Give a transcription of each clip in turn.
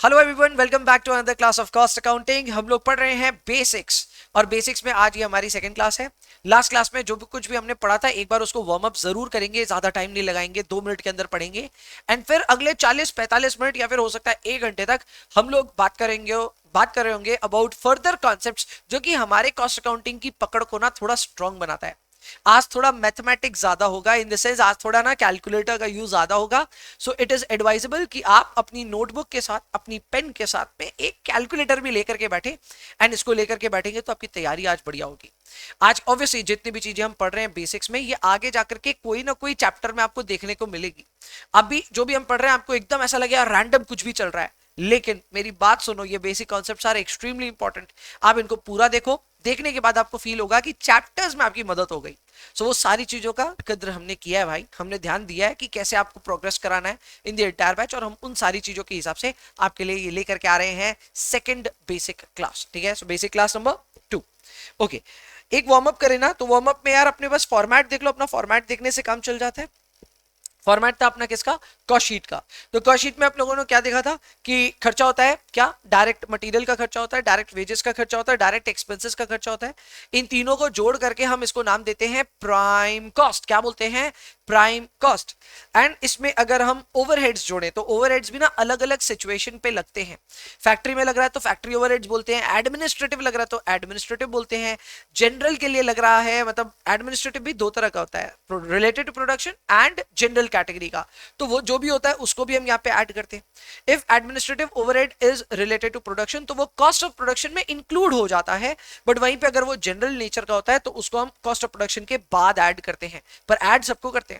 Hello everyone, welcome back to another class of cost accounting. हम लोग पढ़ रहे हैं बेसिक्स और बेसिक्स में आज ये हमारी सेकंड क्लास है। लास्ट क्लास में जो भी कुछ भी हमने पढ़ा था एक बार उसको वार्म अप जरूर करेंगे, ज्यादा टाइम नहीं लगाएंगे, 2 मिनट के अंदर पढ़ेंगे एंड फिर अगले 40-45 मिनट या फिर हो सकता है 1 घंटे तक हम लोग बात कर रहे होंगे अबाउट फर्दर कॉन्सेप्ट्स जो कि हमारे कॉस्ट अकाउंटिंग की पकड़ को ना थोड़ा स्ट्रांग बनाता है। आज थोड़ा मैथमेटिक्स ज्यादा होगा, इन द सेंस आज थोड़ा ना कैलकुलेटर का यूज ज्यादा होगा। सो इट इज एडवाइजेबल कि आप अपनी नोटबुक के साथ, अपनी पेन के साथ में एक कैलकुलेटर भी लेकर के बैठे एंड इसको लेकर के बैठेंगे तो आपकी तैयारी आज बढ़िया होगी। आज ऑब्वियसली जितनी भी चीजें हम पढ़ रहे हैं बेसिक्स में, ये आगे जाकर के कोई ना कोई चैप्टर में आपको देखने को मिलेगी। अभी जो भी हम पढ़ रहे हैं आपको एकदम ऐसा लगेगा रैंडम कुछ भी चल रहा है, लेकिन मेरी बात सुनो, ये basic concepts are extremely important. आप इनको पूरा देखो, देखने के बाद आपको फील होगा कि चैप्टर्स में आपकी मदद हो गई। सो वो सारी चीजों का कद्र हमने किया है भाई, हमने ध्यान दिया है कि कैसे आपको प्रोग्रेस कराना है इन द एंटायर बैच, और हम उन सारी चीजों के हिसाब से आपके लिए ये लेकर के आ रहे हैं सेकंड बेसिक क्लास। ठीक है, so basic class number 2। Okay, एक वार्म अप करें ना, तो वार्म अप में यार अपने बस फॉर्मेट देख लो, अपना फॉर्मेट देखने से काम चल जाता है। फॉर्मेट था अपना किसका? कॉस्ट शीट का। तो कॉस्ट शीट में आप लोगों ने क्या देखा था कि खर्चा होता है क्या? डायरेक्ट मटेरियल का खर्चा होता है, डायरेक्ट वेजेस का खर्चा होता है, डायरेक्ट एक्सपेंसेस का खर्चा होता है। इन तीनों को जोड़ करके हम इसको नाम देते हैं प्राइम कॉस्ट। क्या बोलते हैं? Prime cost. एंड इसमें अगर हम ओवरहेड्स जोड़े तो ओवरहेड्स भी ना अलग अलग सिचुएशन पे लगते हैं। फैक्ट्री में लग रहा है तो फैक्ट्री ओवरहेड्स बोलते हैं, एडमिनिस्ट्रेटिव लग रहा है तो एडमिनिस्ट्रेटिव बोलते हैं, जनरल के लिए लग रहा है, मतलब एडमिनिस्ट्रेटिव भी दो तरह का होता है, related to production and general category का। तो वो जो भी होता है उसको भी हम यहाँ पे ऐड करते हैं। If administrative overhead is related to production तो वो कॉस्ट ऑफ प्रोडक्शन में इंक्लूड हो जाता है, बट वहीं पे अगर वो जनरल नेचर का होता है तो उसको हम कॉस्ट ऑफ प्रोडक्शन के बाद ऐड करते हैं, पर ऐड सबको करते हैं।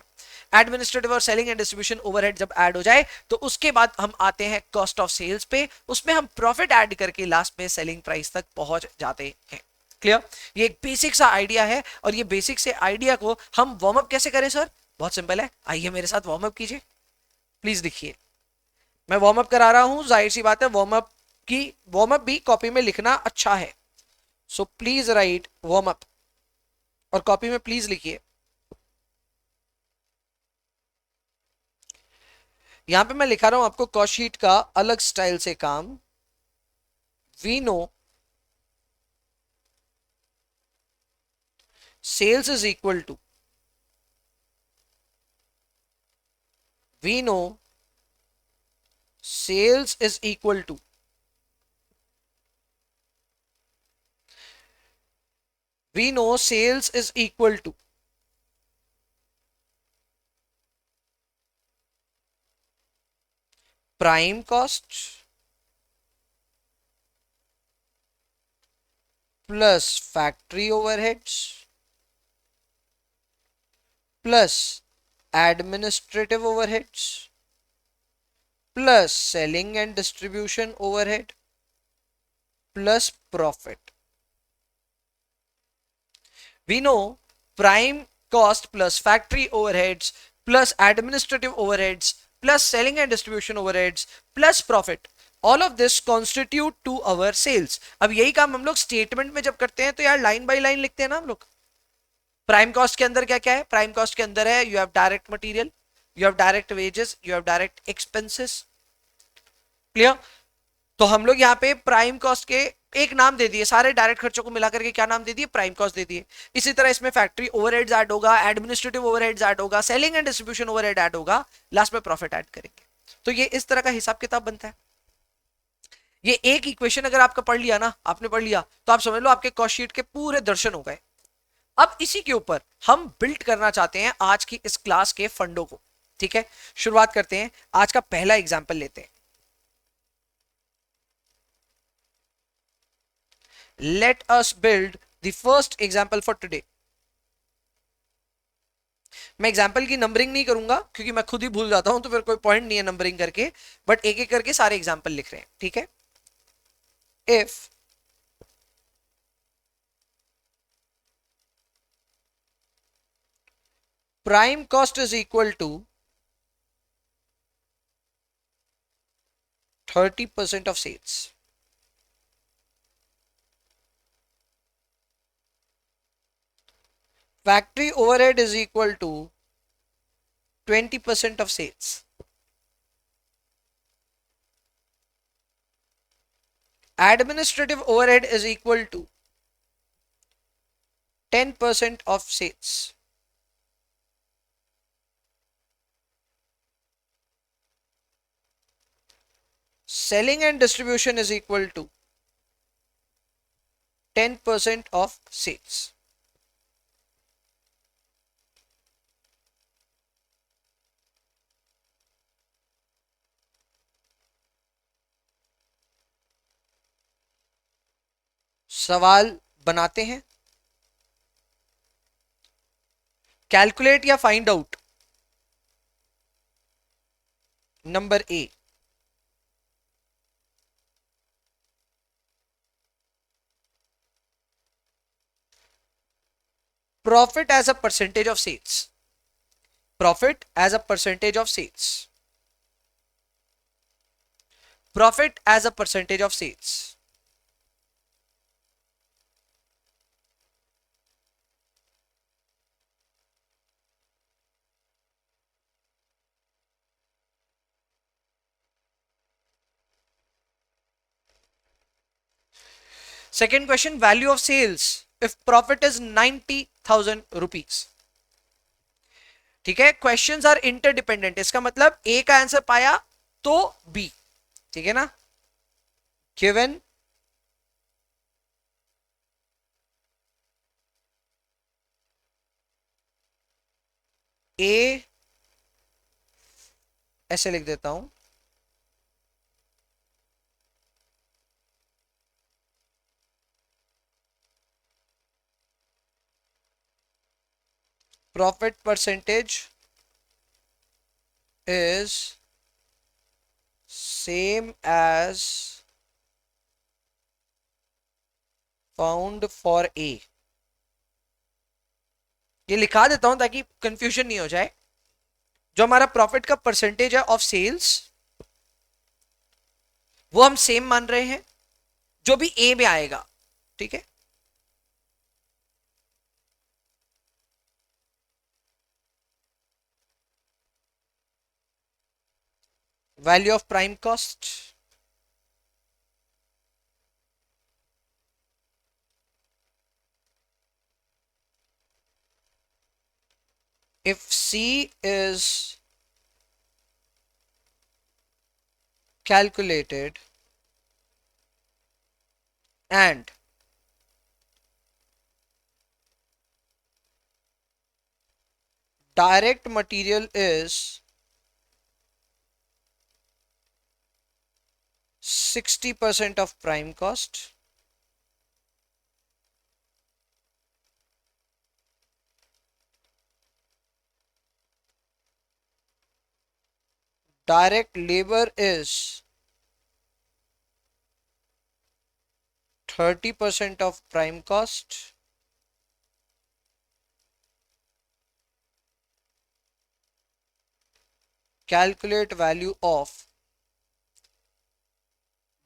एडमिनिस्ट्रेटिव और सेलिंग एंड डिस्ट्रीब्यूशन ओवरहेड जब ऐड हो जाए तो उसके बाद हम आते हैं कॉस्ट ऑफ सेल्स पे, उसमें हम प्रॉफिट ऐड करके लास्ट में सेलिंग प्राइस तक पहुंच जाते हैं। क्लियर? ये एक बेसिक सा आइडिया है, और ये बेसिक से आइडिया को हम वार्म अप कैसे करें सर? बहुत सिंपल है, आइए मेरे साथ वार्म अप कीजिए। प्लीज दिखिए, मैं वार्म अप करा रहा हूं, जाहिर सी बात है वार्म अप भी कॉपी में लिखना अच्छा है। So please right warm up और कॉपी में प्लीज लिखिए। यहां पे मैं लिखा रहा हूं आपको कॉस्ट शीट का अलग स्टाइल से काम। We know sales is equal to, we know sales is equal to, we know sales is equal to prime cost plus factory overheads plus administrative overheads plus selling and distribution overhead plus profit. We know prime cost plus factory overheads plus administrative overheads plus selling and distribution overheads plus profit, all of this constitute to our sales. अब यही काम हम लोग statement में जब करते हैं तो यार लाइन बाय लाइन लिखते हैं ना हम लोग। प्राइम कॉस्ट के अंदर क्या क्या है? प्राइम कॉस्ट के अंदर है, you have direct material, you have direct wages, you have direct expenses. Clear? तो हम लोग यहाँ पे प्राइम कॉस्ट के एक नाम दे दिए, सारे डायरेक्ट खर्चों को मिलाकर के क्या नाम दे दिए? प्राइम कॉस्ट दे दिए। इसी तरह इसमें फैक्ट्री ओवरहेड्स ऐड होगा, एडमिनिस्ट्रेटिव ओवरहेड्स ऐड होगा, selling and distribution overhead add होगा, लास्ट में प्रॉफिट ऐड करेंगे। तो ये इस तरह का हिसाब किताब बनता है। ये एक इक्वेशन अगर आपका पढ़ लिया ना, आपने पढ़ लिया, तो आप समझ लो आपके कॉस्ट शीट के पूरे दर्शन हो गए। अब इसी के ऊपर हम बिल्ड करना चाहते हैं आज की इस क्लास के फंडों को। ठीक है, शुरुआत करते हैं। आज का पहला एग्जाम्पल लेते हैं। Let us build the first example for today. मैं एग्जाम्पल की नंबरिंग नहीं करूंगा क्योंकि मैं खुद ही भूल जाता हूं, तो फिर कोई पॉइंट नहीं है नंबरिंग करके, बट एक एक करके सारे एग्जाम्पल लिख रहे हैं। ठीक है? If prime cost is equal to 30% of sales, factory overhead is equal to 20% of sales, administrative overhead is equal to 10% of sales. Selling and distribution is equal to 10% of sales. सवाल बनाते हैं. Calculate या find out. Number A, profit as a percentage of sales. Profit as a percentage of sales. Profit as a percentage of sales. Second question, value of sales if profit is 90,000 rupees. ठीक है, questions are interdependent. इसका मतलब ए का answer पाया तो B. ठीक है ना. गिवन ए, ऐसे लिख देता हूं, profit percentage is same as found for A. ये लिखा देता हूं ताकि कंफ्यूजन नहीं हो जाए. जो हमारा प्रॉफिट का परसेंटेज है ऑफ सेल्स वो हम सेम मान रहे हैं जो भी ए में आएगा. ठीक है. Value of prime cost. If C is calculated and direct material is 60% of prime cost, direct labor is 30% of prime cost, calculate value of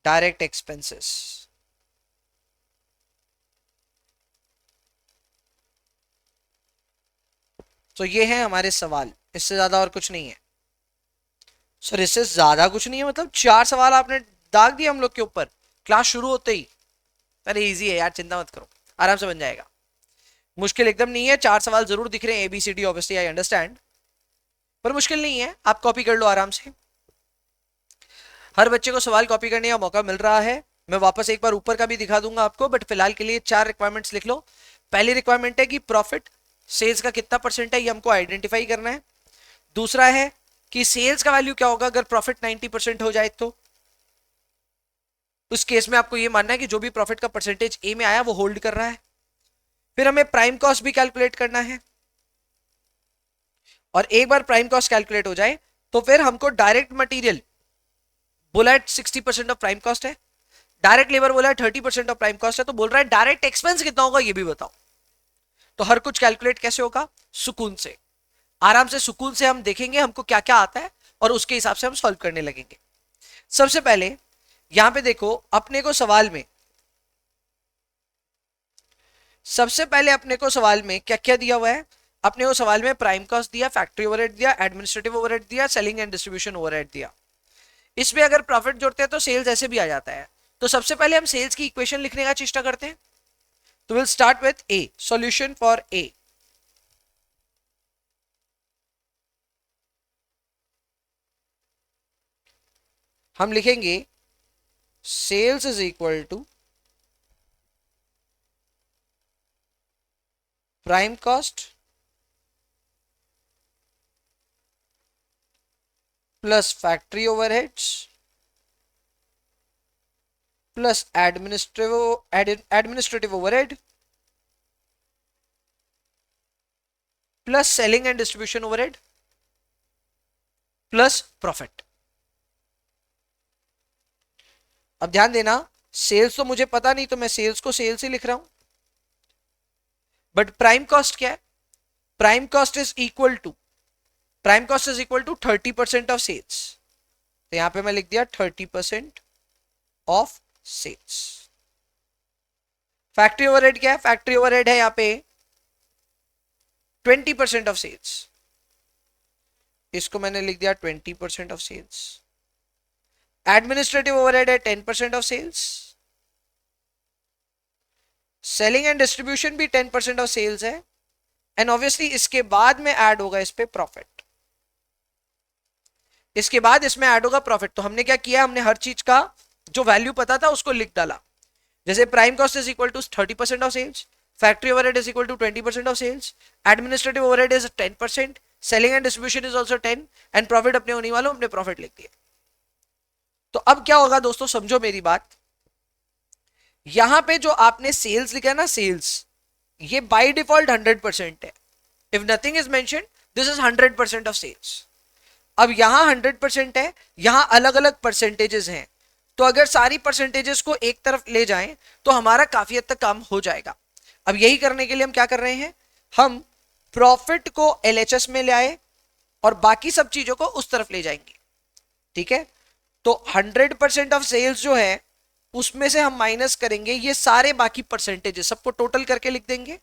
direct expenses. तो ये है हमारे सवाल, इससे ज्यादा और कुछ नहीं है. सर इससे ज्यादा कुछ नहीं है मतलब 4 सवाल आपने दाग दिए हम लोग के ऊपर क्लास शुरू होते ही. अरे इजी है यार, चिंता मत करो, आराम से बन जाएगा. मुश्किल एकदम नहीं है. 4 सवाल जरूर दिख रहे हैं ABCD, ऑब्वियसली आई अंडरस्टैंड, पर मुश्किल नहीं है. आप कॉपी कर लो आराम से. हर बच्चे को सवाल कॉपी करने का मौका मिल रहा है. मैं वापस एक बार ऊपर का भी दिखा दूंगा आपको, बट फिलहाल के लिए 4 रिक्वायरमेंट्स लिख लो. पहली रिक्वायरमेंट है कि प्रॉफिट सेल्स का कितना परसेंट है, ये हमको आइडेंटिफाई करना है. दूसरा है कि सेल्स का वैल्यू क्या होगा अगर प्रॉफिट 90% हो जाए तो. उस केस में आपको ये मानना है कि जो भी प्रॉफिट का परसेंटेज ए में आया वो होल्ड कर रहा है. फिर हमें प्राइम कॉस्ट भी कैलकुलेट करना है, और एक बार प्राइम कॉस्ट कैलकुलेट हो जाए तो फिर हमको डायरेक्ट मटेरियल बोला है 60% ऑफ प्राइम कॉस्ट है, डायरेक्ट लेबर बोला है 30% ऑफ प्राइम कॉस्ट है, तो बोल रहा है डायरेक्ट एक्सपेंस कितना होगा ये भी बताओ. तो हर कुछ कैलकुलेट कैसे होगा, सुकून से, आराम से, सुकून से हम देखेंगे हमको क्या क्या आता है और उसके हिसाब से हम सॉल्व करने लगेंगे. सबसे पहले यहां पे देखो, अपने को सवाल में सबसे पहले अपने को सवाल में क्या क्या दिया हुआ है. अपने को सवाल में प्राइम कॉस्ट दिया, फैक्ट्री ओवरहेड दिया, एडमिनिस्ट्रेटिव ओवरहेड दिया, सेलिंग एंड डिस्ट्रीब्यूशन ओवरहेड दिया. इसमें अगर प्रॉफिट जोड़ते हैं तो सेल्स ऐसे भी आ जाता है. तो सबसे पहले हम सेल्स की इक्वेशन लिखने का चेष्टा करते हैं। तो will start with A, solution for A. हम लिखेंगे sales is equal to prime cost plus factory overheads plus administrative overhead plus selling and distribution overhead plus profit. अब ध्यान देना, सेल्स तो मुझे पता नहीं, तो मैं सेल्स को सेल्स ही लिख रहा हूं। बट प्राइम कॉस्ट क्या है? Prime cost is equal to 30% of sales. तो यहां पे मैं लिख दिया 30% ऑफ सेल्स। फैक्ट्री ओवरहेड क्या है? फैक्ट्री ओवरहेड है यहां पे 20% ऑफ सेल्स। इसको मैंने लिख दिया 20% ऑफ सेल्स। एडमिनिस्ट्रेटिव ओवरहेड है 10% of sales. Selling and distribution भी 10% ऑफ सेल्स है। एंड ऑब्वियसली इसके बाद में ऐड होगा इस पे प्रॉफिट। इसके बाद इसमें ऐड होगा प्रॉफिट। तो हमने क्या किया, हमने हर चीज का जो वैल्यू पता था उसको लिख डाला। जैसे prime cost is equal to 30% of sales, factory overhead is equal to 20% of sales, administrative overhead is 10%, selling and distribution is also 10 and profit अपने होने वालों हमने प्रॉफिट लिख दिया। तो अब क्या होगा दोस्तों, समझो मेरी बात। यहां पे जो आपने सेल्स लिखा है ना, सेल्स, ये बाय डिफॉल्ट 100% है। If nothing is mention this is 100% of sales. अब यहां 100% है, यहां अलग अलग परसेंटेजेस हैं। तो अगर सारी परसेंटेजेस को एक तरफ ले जाएं तो हमारा काफी हद तक काम हो जाएगा। अब यही करने के लिए हम क्या कर रहे हैं, हम प्रॉफिट को एलएचएस में ले आए और बाकी सब चीजों को उस तरफ ले जाएंगे। ठीक है, तो 100% ऑफ सेल्स जो है उसमें से हम माइनस करेंगे ये सारे बाकी परसेंटेजेस, सबको टोटल करके लिख देंगे।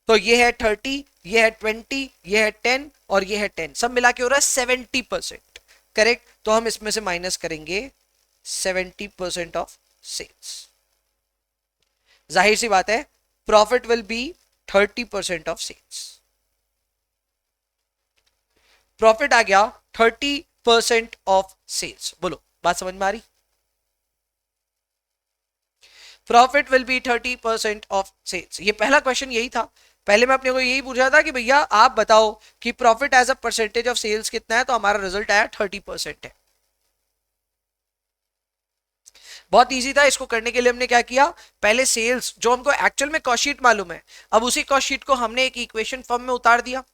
तो ये है 30, ये है 20, ये है 10 और ये है 10, सब मिला के हो रहा है 70%। करेक्ट, तो हम इसमें से माइनस करेंगे 70% ऑफ सेल्स। जाहिर सी बात है profit will be 30% of sales. Profit आ गया 30% ऑफ सेल्स। बोलो बात समझ में आ रही? Profit will be 30% of sales. ये पहला क्वेश्चन यही था। पहले मैं अपने को यही पूछ रहा था कि भैया आप बताओ कि profit as a percentage of sales कितना है, तो हमारा रिजल्ट आया 30% है। बहुत इजी था। इसको करने के लिए हमने क्या किया, पहले सेल्स जो हमको एक्चुअल में कॉस्ट शीट मालूम है, अब उसी कॉस्ट शीट को हमने एक इक्वेशन फॉर्म में उतार दिया।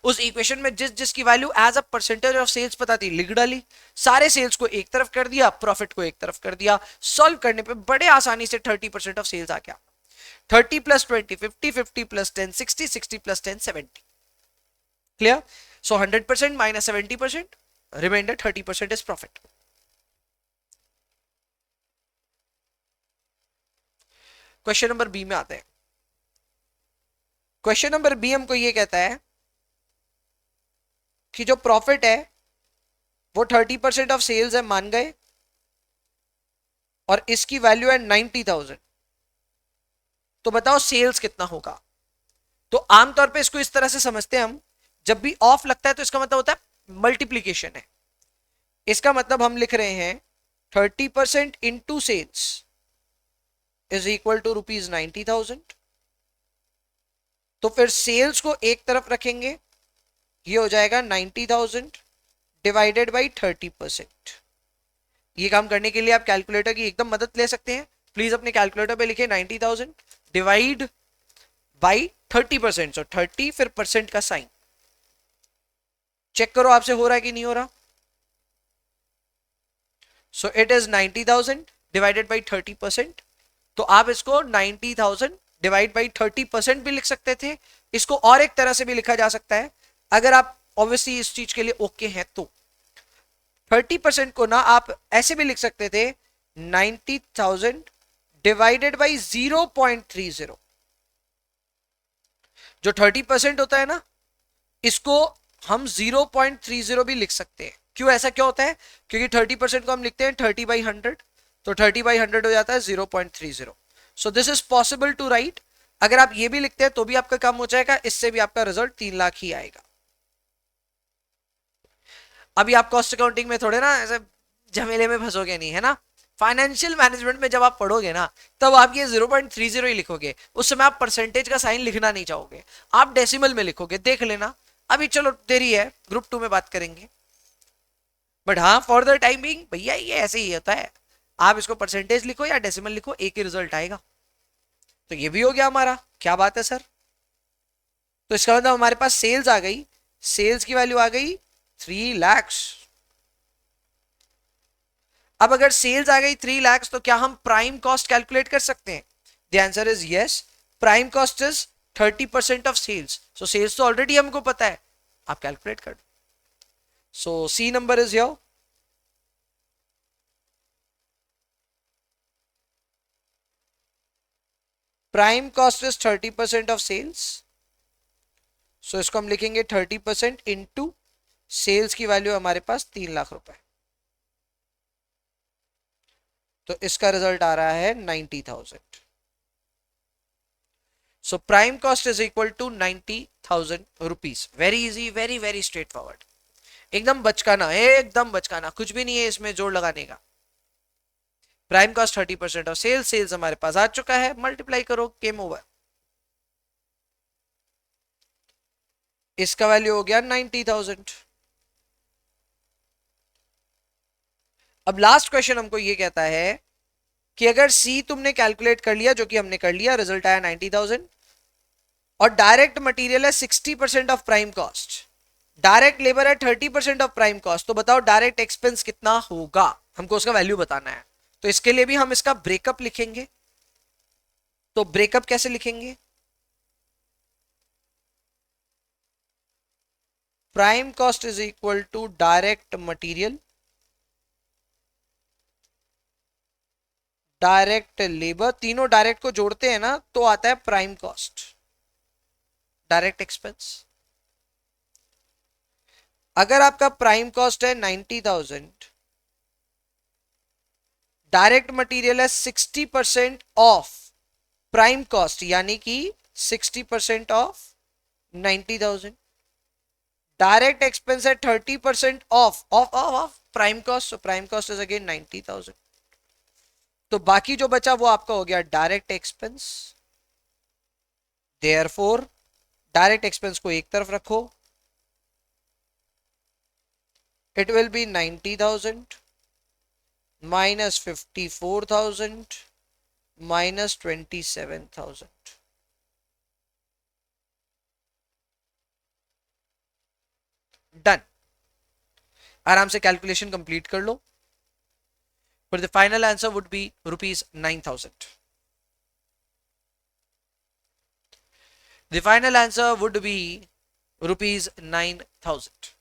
उस इक्वेशन में जिस जिसकी value as a percentage of sales पता थी लिख डाली। सारे सेल्स को एक तरफ कर दिया, प्रॉफिट को एक तरफ कर दिया। सॉल्व करने पे बड़े आसानी से 30% ऑफ सेल्स आ गया। 30 plus 20 50, 50 plus 10 60, 60 plus 10 70। Clear? So 100% minus 70%, remainder 30% is profit. Question number B में आते हैं। क्वेश्चन नंबर बी हमको ये कहता है कि जो प्रॉफिट है वो 30% ऑफ सेल्स है, मान गए, और इसकी वैल्यू है 90,000। तो बताओ सेल्स कितना होगा। तो आमतौर पे इसको इस तरह से समझते हैं हम, जब भी ऑफ लगता है तो इसका मतलब होता है मल्टीप्लीकेशन है। इसका मतलब हम लिख रहे हैं 30% into sales is equal to ₹90,000। तो फिर सेल्स को एक तरफ रखेंगे, ये हो जाएगा 90,000 डिवाइडेड बाई 30%। ये काम करने के लिए आप कैलकुलेटर की एकदम मदद ले सकते हैं। प्लीज अपने कैलकुलेटर पे लिखे 90,000 डिवाइड बाई 30%। सो 30 फिर परसेंट का साइन। चेक करो आपसे हो रहा है कि नहीं हो रहा। So it is 90,000 divided by 30%। तो आप इसको 90,000 डिवाइड बाई 30% भी लिख सकते थे। इसको और एक तरह से भी लिखा जा सकता है, अगर आप ऑब्वियसली इस चीज के लिए ओके हैं तो। 30% को ना आप ऐसे भी लिख सकते थे 90,000 डिवाइडेड बाई 0.30। जो 30% होता है ना, इसको हम 0.30 भी लिख सकते हैं। क्यों, ऐसा क्यों होता है? क्योंकि 30% को हम लिखते हैं 30/100। तो 30/100 हो जाता है 0.30। So this is possible to write. अगर आप ये भी लिखते हैं तो भी आपका काम हो जाएगा, इससे भी आपका रिजल्ट 3 लाख ही आएगा। अभी आप कॉस्ट अकाउंटिंग में थोड़े ना ऐसे झमेले में फंसोगे नहीं, है ना। फाइनेंशियल मैनेजमेंट में जब आप पढ़ोगे ना, तब आप ये 0.30 ही लिखोगे। उस समय आप परसेंटेज का साइन लिखना नहीं चाहोगे, आप डेसिमल में लिखोगे, देख लेना। अभी चलो देरी है, ग्रुप 2 में बात करेंगे। बट हाँ, फॉर द टाइम बिंग भैया ये ऐसे ही होता है, आप इसको परसेंटेज लिखो या डेसिमल लिखो, एक ही रिजल्ट आएगा। तो ये भी हो गया हमारा, क्या बात है सर। तो इसका मतलब हमारे पास सेल्स आ गई, सेल्स की वैल्यू आ गई 3 लाख। अब अगर सेल्स आ गई 3 लाख, तो क्या हम प्राइम कॉस्ट कैलकुलेट कर सकते हैं? The answer is yes. Prime cost is 30% of sales. So sales तो ऑलरेडी हमको पता है, आप कैलकुलेट कर दो। So see number is your. Prime cost is 30% of sales. So इसको हम लिखेंगे 30% इंटू सेल्स की वैल्यू हमारे पास 3 लाख रुपए। तो इसका रिजल्ट आ रहा है 90,000। So prime cost is equal to 90,000 rupees. Very easy, very very straightforward. एकदम बचकाना, एकदम बचकाना, कुछ भी नहीं है इसमें जोड़ लगाने का। Prime cost 30% of sales, sales हमारे पास आ चुका है, मल्टीप्लाई करो, गेम ओवर। इसका वैल्यू हो गया 90,000। अब लास्ट क्वेश्चन हमको ये कहता है कि अगर सी तुमने कैलकुलेट कर लिया, जो कि हमने कर लिया, रिजल्ट आया 90,000, और डायरेक्ट मटेरियल है 60% of prime cost, direct labour है 30% ऑफ प्राइम कॉस्ट, तो बताओ डायरेक्ट एक्सपेंस कितना होगा, हमको उसका वैल्यू बताना है। तो इसके लिए भी हम इसका ब्रेकअप लिखेंगे। तो ब्रेकअप कैसे लिखेंगे? Prime cost is equal to direct material, direct labour, तीनों डायरेक्ट को जोड़ते हैं ना तो आता है प्राइम कॉस्ट, डायरेक्ट एक्सपेंस। अगर आपका प्राइम कॉस्ट है 90,000, डायरेक्ट मटेरियल है 60% ऑफ प्राइम कॉस्ट, यानी कि 60% ऑफ 90,000, डायरेक्ट एक्सपेंस है 30% of of of of prime cost, so prime cost is again 90,000। तो बाकी जो बचा वो आपका हो गया direct expense. Therefore direct expense को एक तरफ रखो, it will be 90,000 minus 54,000 minus 27,000। Done. आराम से कैलकुलेशन कंप्लीट कर लो। But the final answer would be rupees 9,000. The final answer would be rupees 9,000.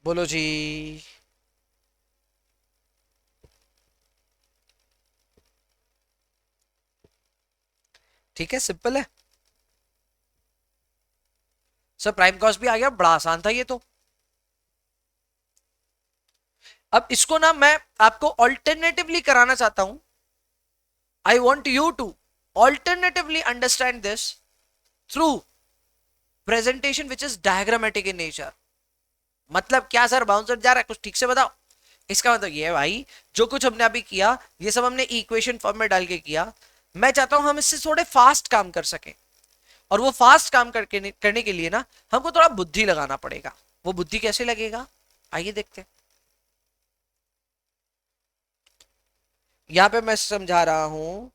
बोलो जी। ठीक है, सिंपल है सर। प्राइम कॉस्ट भी आ गया, बड़ा आसान था ये तो। अब इसको ना मैं आपको ऑल्टरनेटिवली कराना चाहता हूं। I want you to alternatively understand this through presentation which is diagrammatic in nature. मतलब क्या सर, बाउंसर जा रहा है, कुछ ठीक से बताओ। इसका मतलब ये है भाई, जो कुछ हमने अभी किया ये सब हमने इक्वेशन फॉर्म में डाल के किया। मैं चाहता हूं हम इससे थोड़े फास्ट काम कर सकें, और वो फास्ट काम करने के लिए ना हमको थोड़ा बुद्धि लगाना पड़ेगा। वो बुद्धि कैसे लगेगा, आइए देखते हैं। यहां पे मैं समझा रहा हूं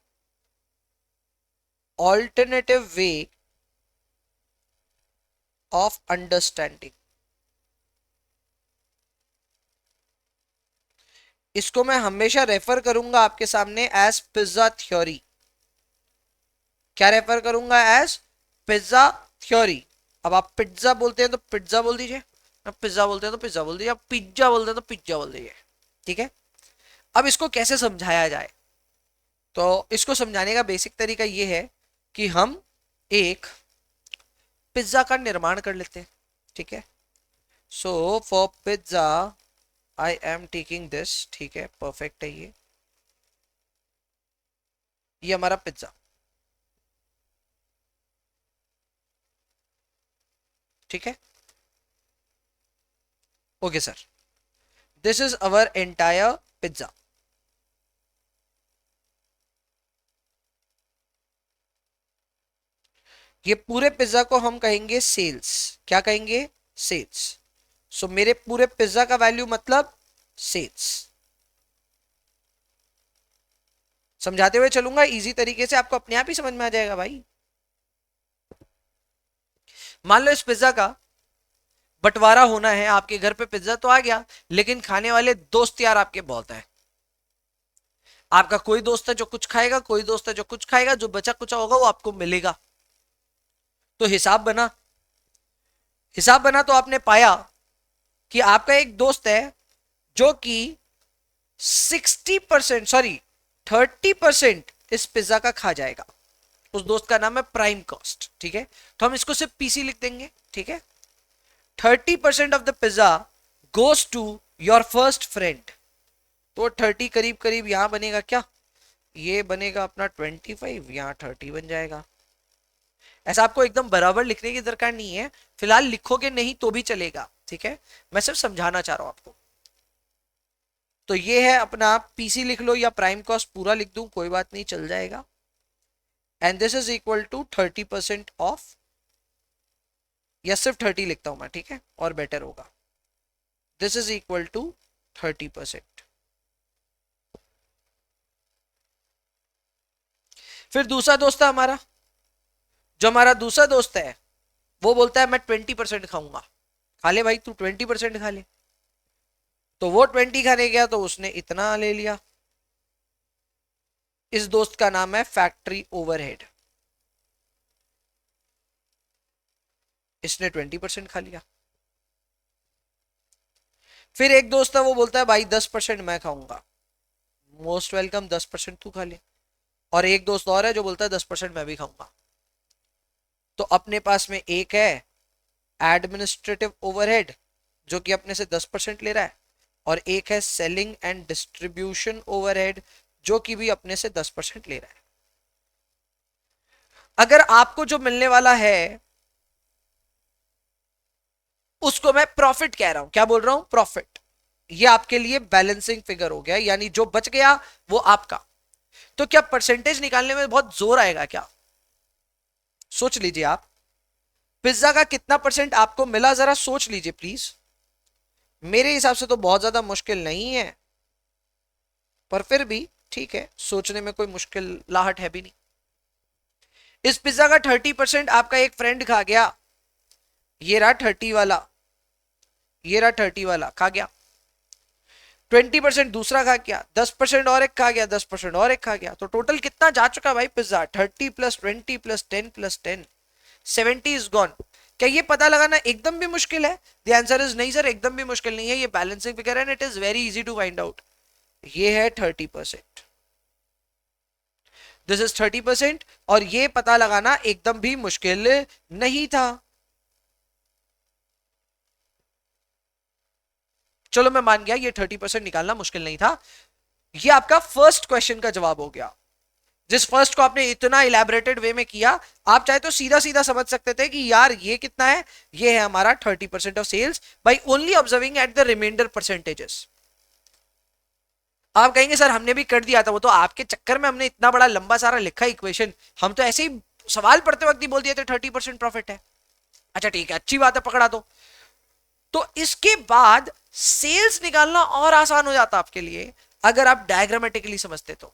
ऑल्टरनेटिव वे ऑफ अंडरस्टैंडिंग। इसको मैं हमेशा रेफर करूंगा आपके सामने एज पिज्जा थ्योरी। क्या रेफर करूंगा? As pizza theory. अब आप पिज्जा बोलते हैं तो पिज्जा बोल दीजिए, अब पिज्जा बोलते हैं तो पिज्जा बोल दीजिए, अब पिज्जा बोलते हैं तो पिज्जा बोल दीजिए। ठीक है। अब इसको कैसे समझाया जाए? तो इसको समझाने का बेसिक तरीका ये है कि हम एक पिज्जा का निर्माण कर लेते हैं, ठीक है। So for pizza I am taking this, ठीक है, परफेक्ट है ये हमारा पिज्जा, ठीक है। Okay sir, this is our entire pizza. ये पूरे पिज्जा को हम कहेंगे सेल्स, क्या कहेंगे, सेल्स। सो मेरे पूरे पिज्जा का वैल्यू मतलब सेल्स। समझाते हुए चलूंगा इजी तरीके से, आपको अपने आप ही समझ में आ जाएगा भाई। मान लो इस पिज्जा का बंटवारा होना है, आपके घर पे पिज्जा तो आ गया, लेकिन खाने वाले दोस्त यार आपके बहुत है। आपका कोई दोस्त है जो कुछ खाएगा, कोई दोस्त है जो कुछ खाएगा, जो बचा कुचा होगा वो आपको मिलेगा। तो हिसाब बना तो आपने पाया कि आपका एक दोस्त है जो कि 60% सॉरी 30% इस पिज्जा का खा जाएगा। उस दोस्त का नाम है प्राइम कॉस्ट, ठीक है। तो हम इसको सिर्फ पीसी लिख देंगे, ठीक है। 30% of the pizza goes to your first friend. तो 30 करीब करीब यहां बनेगा क्या, ये बनेगा अपना 25, यहां 30 बन जाएगा। ऐसा आपको एकदम बराबर लिखने की दरकार नहीं है, फिलहाल लिखोगे नहीं तो भी चलेगा, ठीक है। मैं सिर्फ समझाना चाह रहा हूं आपको। तो ये है अपना, पीसी लिख लो या प्राइम कॉस्ट पूरा लिख दूं कोई बात नहीं, चल जाएगा। And this is equal to 30% of, या सिर्फ 30 लिखता हूं मैं, ठीक है, और बेटर होगा। This is equal to 30%। फिर दूसरा दोस्त है हमारा, जो हमारा दूसरा दोस्त है वो बोलता है मैं 20% खाऊंगा। खा ले भाई तू 20% खा ले। तो वो 20 खाने गया तो उसने इतना ले लिया। इस दोस्त का नाम है फैक्ट्री ओवरहेड, इसने 20% खा लिया। फिर एक दोस्त है वो बोलता है भाई 10% मैं खाऊंगा। मोस्ट वेलकम, 10% तू खा ले। और एक दोस्त और है जो बोलता है 10% मैं भी खाऊंगा। तो अपने पास में एक है एडमिनिस्ट्रेटिव ओवरहेड जो कि अपने से 10% ले रहा है, और एक है सेलिंग एंड डिस्ट्रीब्यूशन ओवरहेड जो कि भी अपने से 10% ले रहा है। अगर आपको जो मिलने वाला है उसको मैं प्रॉफिट कह रहा हूं, क्या बोल रहा हूं, प्रॉफिट। ये आपके लिए बैलेंसिंग फिगर हो गया, यानी जो बच गया वो आपका। तो क्या परसेंटेज निकालने में बहुत जोर आएगा क्या, सोच लीजिए आप। पिज्जा का कितना परसेंट आपको मिला जरा सोच लीजिए प्लीज। मेरे हिसाब से तो बहुत ज्यादा मुश्किल नहीं है, पर फिर भी ठीक है, सोचने में कोई मुश्किल लाहट है भी नहीं। इस पिज्जा का 30% आपका एक फ्रेंड खा गया, ये रहा 30 वाला, ये रहा 30 वाला खा गया। 20% दूसरा खा गया, 10% और एक खा गया, 10% और एक खा गया। तो टोटल कितना जा चुका भाई पिज्जा, 30 + 20 + 10 + 10, 70 इज गॉन। क्या ये पता लगाना एकदम भी मुश्किल है? द आंसर इज नहीं सर, एकदम भी मुश्किल नहीं है, ये बैलेंसिंग फिगर है, it is very easy to find out. ये है 30%, दिस इज 30%, और ये पता लगाना एकदम भी मुश्किल नहीं था। चलो मैं मान गया ये 30% निकालना मुश्किल नहीं था। ये आपका फर्स्ट क्वेश्चन का जवाब हो गया। जिस फर्स्ट को आपने इतना इलेबोरेटेड वे में किया, आप चाहे तो सीधा सीधा समझ सकते थे कि यार ये कितना है, ये है हमारा 30% of sales by only observing at the remainder percentages. आप कहेंगे सर हमने भी कर दिया था, वो तो आपके चक्कर में हमने इतना बड़ा लंबा सारा लिखा इक्वेशन, हम तो ऐसे ही सवाल पढ़ते वक्त ही बोल दिए थे 30% प्रॉफिट है। अच्छा ठीक है, अच्छी बात है, पकड़ा दो। तो इसके बाद सेल्स निकालना और आसान हो जाता आपके लिए अगर आप डायग्रामेटिकली समझते तो।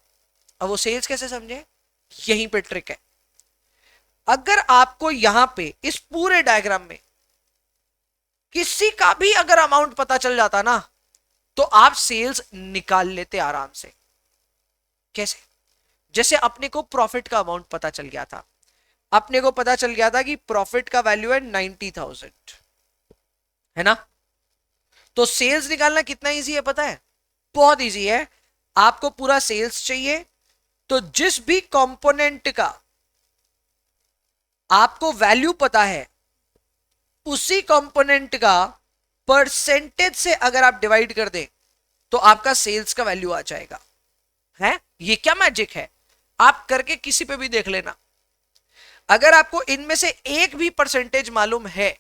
अब वो सेल्स कैसे समझे, यहीं पे ट्रिक है। अगर आपको यहां पे इस पूरे डायग्राम में किसी का भी अगर अमाउंट पता चल जाता ना, तो आप सेल्स निकाल लेते आराम से। कैसे? जैसे अपने को प्रॉफिट का अमाउंट पता चल गया था, अपने को पता चल गया था कि प्रॉफिट का वैल्यू है 90,000, है ना। तो सेल्स निकालना कितना इजी है पता है, बहुत इजी है। आपको पूरा सेल्स चाहिए, तो जिस भी कंपोनेंट का आपको वैल्यू पता है, उसी कंपोनेंट का परसेंटेज से अगर आप डिवाइड कर दें तो आपका सेल्स का वैल्यू आ जाएगा। है ये क्या मैजिक है, आप करके किसी पे भी देख लेना। अगर आपको इनमें से एक भी परसेंटेज मालूम है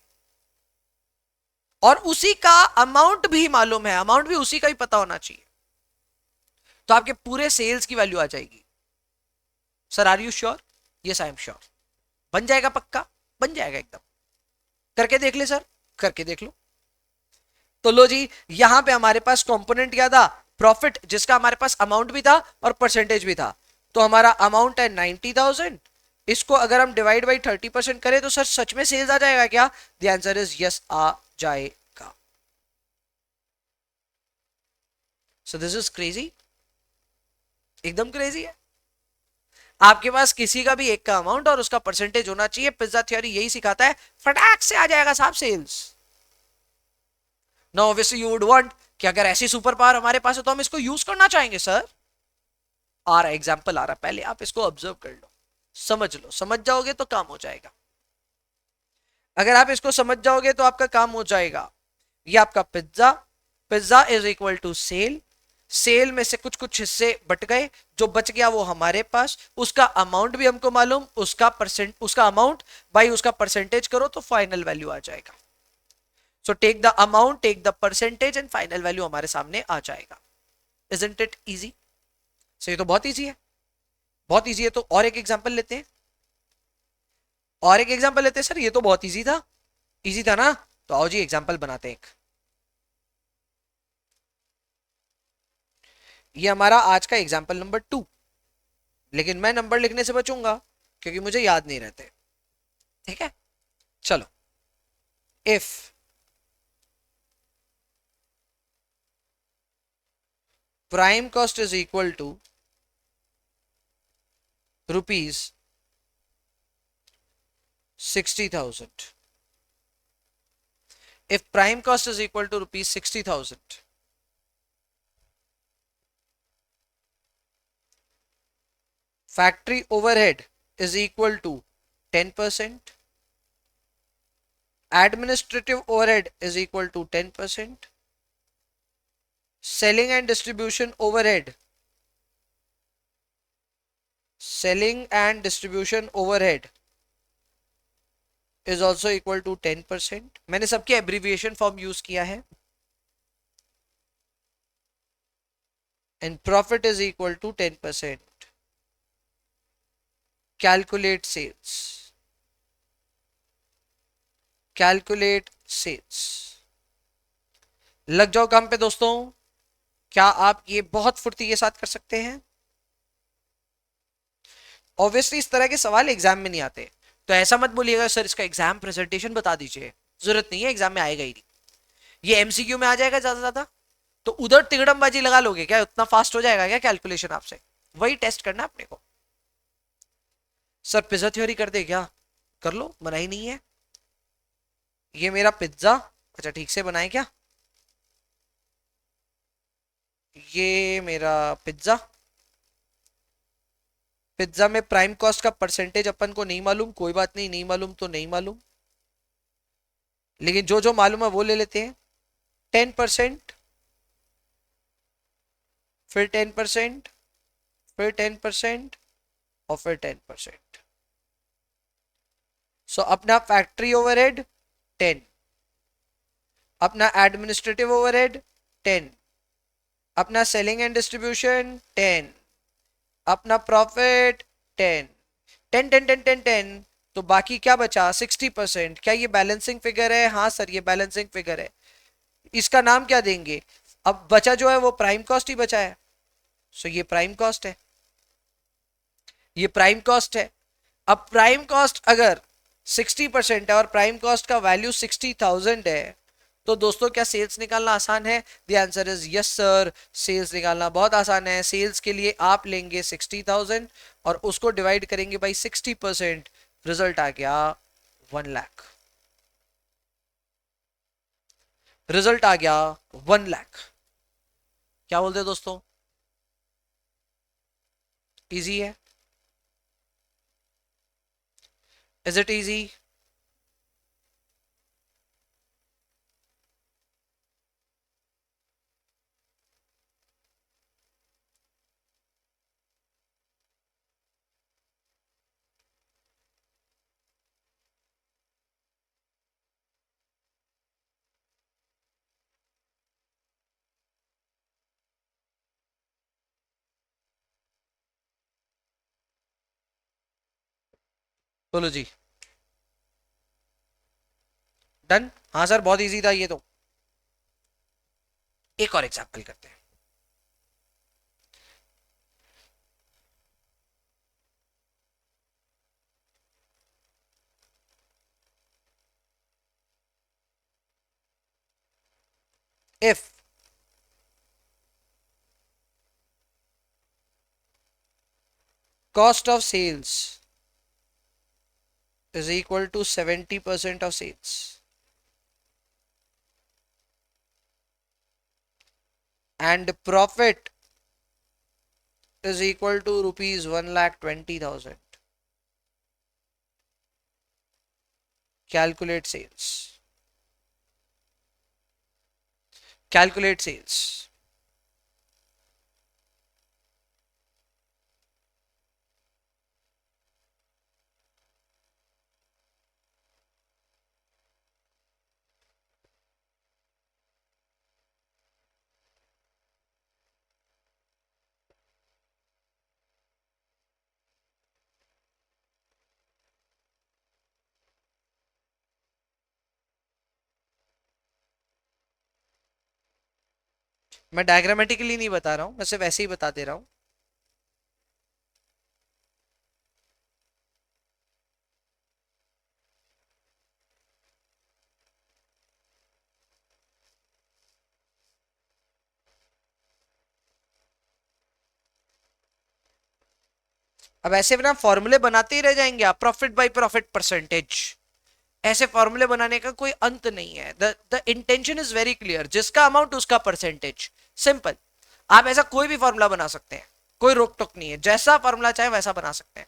और उसी का अमाउंट भी मालूम है, अमाउंट भी उसी का ही पता होना चाहिए, तो आपके पूरे सेल्स की वैल्यू आ जाएगी। Sir are you sure? Yes I am sure. बन जाएगा पक्का, बन जाएगा एकदम। करके देख ले सर, करके देख लो। तो लो जी, यहां पे हमारे पास कंपोनेंट क्या था, प्रॉफिट, जिसका हमारे पास अमाउंट भी था और परसेंटेज भी था। तो हमारा अमाउंट है 90,000, इसको अगर हम डिवाइड बाई 30% करें तो सर सच में सेल्स आ जाएगा क्या? द आंसर इज यस, आ जाएगा। सो दिस इज क्रेजी, एकदम क्रेजी है। आपके पास किसी का भी एक का अमाउंट और उसका परसेंटेज होना चाहिए। पिज्जा थ्योरी यही सिखाता है, फटाक से आ जाएगा साहब sales. Now obviously you would want कि अगर ऐसी सुपर पावर हमारे पास है तो हम इसको यूज करना चाहेंगे। सर आ रहा एग्जांपल आ रहा, पहले आप इसको ऑब्जर्व कर लो, समझ लो, समझ जाओगे तो काम हो जाएगा। अगर आप इसको समझ जाओगे तो आपका काम हो जाएगा। ये आपका pizza, pizza is equal to sale, sale में से कुछ कुछ हिस्से बट गए, जो बच गया वो हमारे पास, उसका अमाउंट भी हमको मालूम, उसका अमाउंट बाई उसका परसेंटेज करो तो फाइनल वैल्यू आ जाएगा। So take the amount, take the percentage and final value हमारे सामने आ जाएगा। Isn't it easy? सो ये तो बहुत इजी है, बहुत इजी है। तो और एक एग्जांपल लेते हैं, और एक एग्जांपल लेते हैं। सर ये तो बहुत इजी था, इजी था ना? तो आओ जी एग्जांपल बनाते हैं एक। ये हमारा आज का एग्जांपल नंबर 2, लेकिन मैं नंबर लिखने से बचूंगा क्योंकि मुझे याद नहीं रहते। ठीक है, चलो। If prime cost is equal to ₹60,000, if prime cost is equal to ₹60,000, factory overhead is equal to 10%, administrative overhead is equal to 10%, selling and distribution overhead is also equal to 10%। मैंने सबकी एब्रीविएशन फॉर्म यूज किया है। and profit is equal to 10%। calculate sales, calculate sales। लग जाओ काम पे दोस्तों। क्या आप ये बहुत फुर्ती के साथ कर सकते हैं? ऑब्वियसली इस तरह के सवाल एग्जाम में नहीं आते, तो ऐसा मत बोलिएगा सर इसका एग्जाम प्रेजेंटेशन बता दीजिए। जरूरत नहीं है, एग्जाम में आएगा ही नहीं, ये एमसीक्यू में आ जाएगा ज्यादा ज्यादा। तो उधर तिगड़मबाजी लगा लोगे क्या? उतना फास्ट हो जाएगा क्या कैलकुलेशन आपसे? वही टेस्ट करना अपने को। सर पिज्जा थ्योरी कर दे क्या? कर लो, मना ही नहीं है। ये मेरा पिज्जा, अच्छा ठीक से बनाए क्या? ये मेरा पिज्जा, पिज्जा में प्राइम कॉस्ट का परसेंटेज अपन को नहीं मालूम, कोई बात नहीं, नहीं मालूम तो नहीं मालूम, लेकिन जो जो मालूम है वो ले लेते हैं। 10%, फिर 10%, फिर 10% और फिर 10%। सो अपना फैक्ट्री ओवरहेड 10, अपना एडमिनिस्ट्रेटिव ओवरहेड 10, अपना सेलिंग एंड डिस्ट्रीब्यूशन 10, अपना प्रॉफिट 10, 10 10 10 10 10। तो बाकी क्या बचा? 60%। क्या ये बैलेंसिंग फिगर है? हाँ सर ये बैलेंसिंग फिगर है। इसका नाम क्या देंगे? अब बचा जो है वो प्राइम कॉस्ट ही बचा है, सो ये प्राइम कॉस्ट है, ये प्राइम कॉस्ट है। अब प्राइम कॉस्ट अगर 60% है और प्राइम कॉस्ट का वैल्यू 60,000 है, तो दोस्तों क्या सेल्स निकालना आसान है? The answer is yes sir, sales निकालना बहुत आसान है। सेल्स के लिए आप लेंगे 60,000 और उसको डिवाइड करेंगे बाई 60%, रिजल्ट आ गया 1 लाख। रिजल्ट आ गया 1 लाख। क्या बोलते हैं दोस्तों? इजी है? Is it easy? बोलो जी। डन? हाँ सर, बहुत इजी था ये तो। एक और एग्जांपल करते हैं। If cost of sales is equal to 70% of sales and profit is equal to rupees 1,20,000. Calculate sales. Calculate sales. मैं डायग्रामेटिकली नहीं बता रहा हूं, मैं सिर्फ ऐसे ही बता दे रहा हूं। अब ऐसे ना फॉर्मूले बनाते ही रह जाएंगे आप, प्रॉफिट बाय प्रॉफिट परसेंटेज। ऐसे फॉर्मूले बनाने का कोई अंत नहीं है। The intention is very clear, जिसका अमाउंट उसका परसेंटेज। सिंपल। आप ऐसा कोई भी फॉर्मूला बना सकते हैं, कोई रोक टोक नहीं है, जैसा फॉर्मूला चाहे वैसा बना सकते हैं।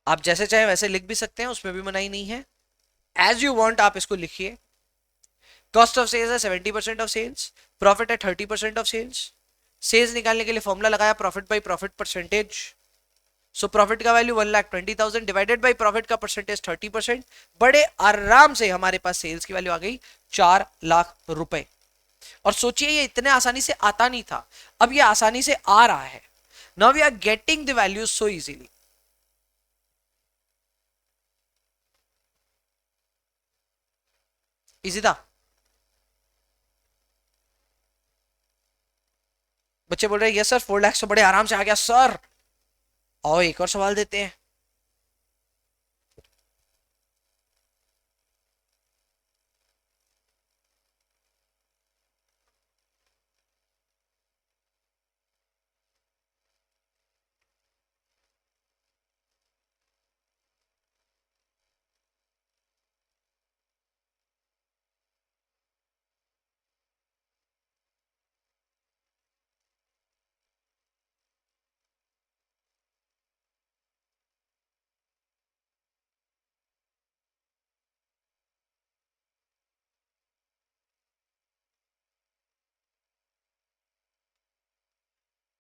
आप जैसे चाहे वैसे लिख भी सकते हैं, उसमें भी मनाही नहीं है। एज यू वांट आप इसको लिखिए। कॉस्ट ऑफ सेल्स है 70% ऑफ सेल्स, प्रॉफिट है 30% ऑफ सेल्स। सेल्स निकालने के लिए फॉर्मूला लगाया profit by profit percentage. So profit का वैल्यू 1,20,000 डिवाइडेड बाई प्रॉफिट का परसेंटेज 30%। बड़े आराम से हमारे पास सेल्स की वैल्यू आ गई 4,00,000 रुपए। और सोचिए ये इतने आसानी से आता नहीं था, अब ये आसानी से आ रहा है। Now we are getting the value so easily. Easy था? बच्चे बोल रहे हैं यस सर, 4 लाख तो बड़े आराम से आ गया सर। और एक और सवाल देते हैं।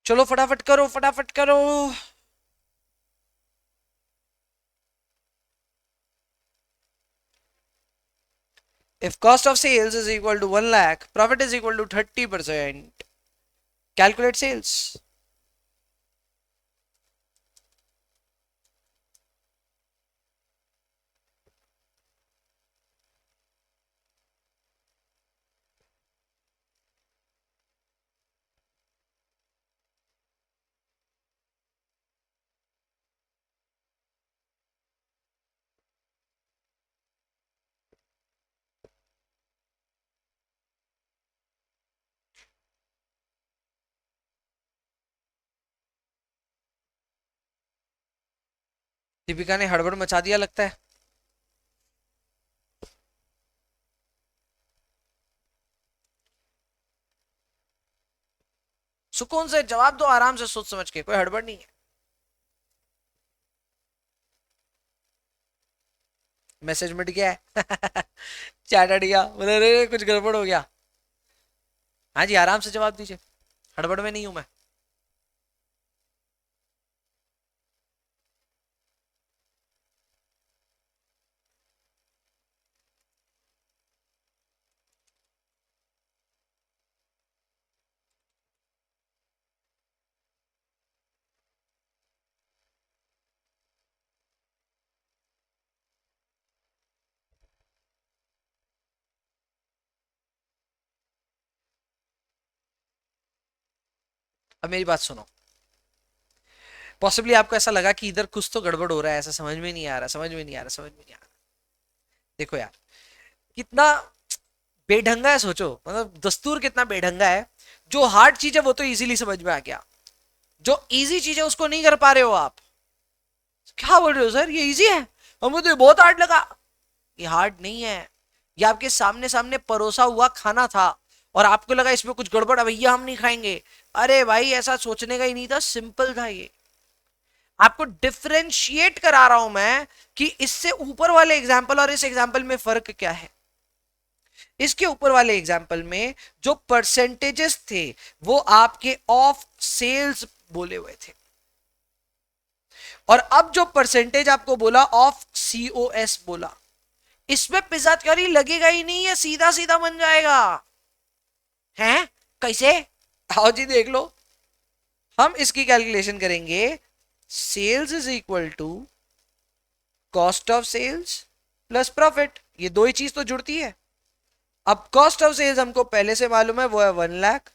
चलो फटाफट करो, फटाफट करो। If cost of sales is equal to 1 lakh, profit is equal to 30%. Calculate sales. Deepika ने हड़बड़ मचा दिया लगता है। सुकून से जवाब दो, आराम से सोच समझ के, कोई हड़बड़ नहीं है। मैसेज मिट गया है। चैट हट गया, बोले अरे कुछ गड़बड़ हो गया। हाँ जी, आराम से जवाब दीजिए, हड़बड़ में नहीं हूं मैं। अब मेरी बात सुनो। पॉसिबली आपको ऐसा लगा कि इधर कुछ तो गड़बड़ हो रहा है, ऐसा समझ में नहीं आ रहा, समझ में नहीं आ रहा, समझ में नहीं आ रहा। देखो यार, कितना बेढंगा है, सोचो, मतलब दस्तूर कितना बेढंगा है। जो हार्ड चीज है वो तो इजीली समझ में आ गया, जो इजी चीज है उसको नहीं कर पा रहे हो आप। क्या बोल रहे हो सर, ये इजी है, हमें तो ये बहुत हार्ड लगा। ये हार्ड नहीं है, ये आपके सामने सामने परोसा हुआ खाना था और आपको लगा इसमें कुछ गड़बड़ है, भैया हम नहीं खाएंगे। अरे भाई, ऐसा सोचने का ही नहीं था, सिंपल था ये। आपको डिफरेंशिएट करा रहा हूं मैं कि इससे ऊपर वाले एग्जाम्पल और इस एग्जाम्पल में फर्क क्या है। इसके ऊपर वाले एग्जाम्पल में जो परसेंटेजेस थे वो आपके ऑफ सेल्स बोले हुए थे, और अब जो परसेंटेज आपको बोला ऑफ सीओएस बोला, इसमें पिज्जा थ्योरी लगेगा ही नहीं, है सीधा सीधा बन जाएगा। हैं कैसे? आओ जी देख लो। हम इसकी कैलकुलेशन करेंगे, sales is equal to cost of sales plus profit, ये दो ही चीज तो जुड़ती है। अब कॉस्ट ऑफ सेल्स हमको पहले से मालूम है, वो है 1 लाख,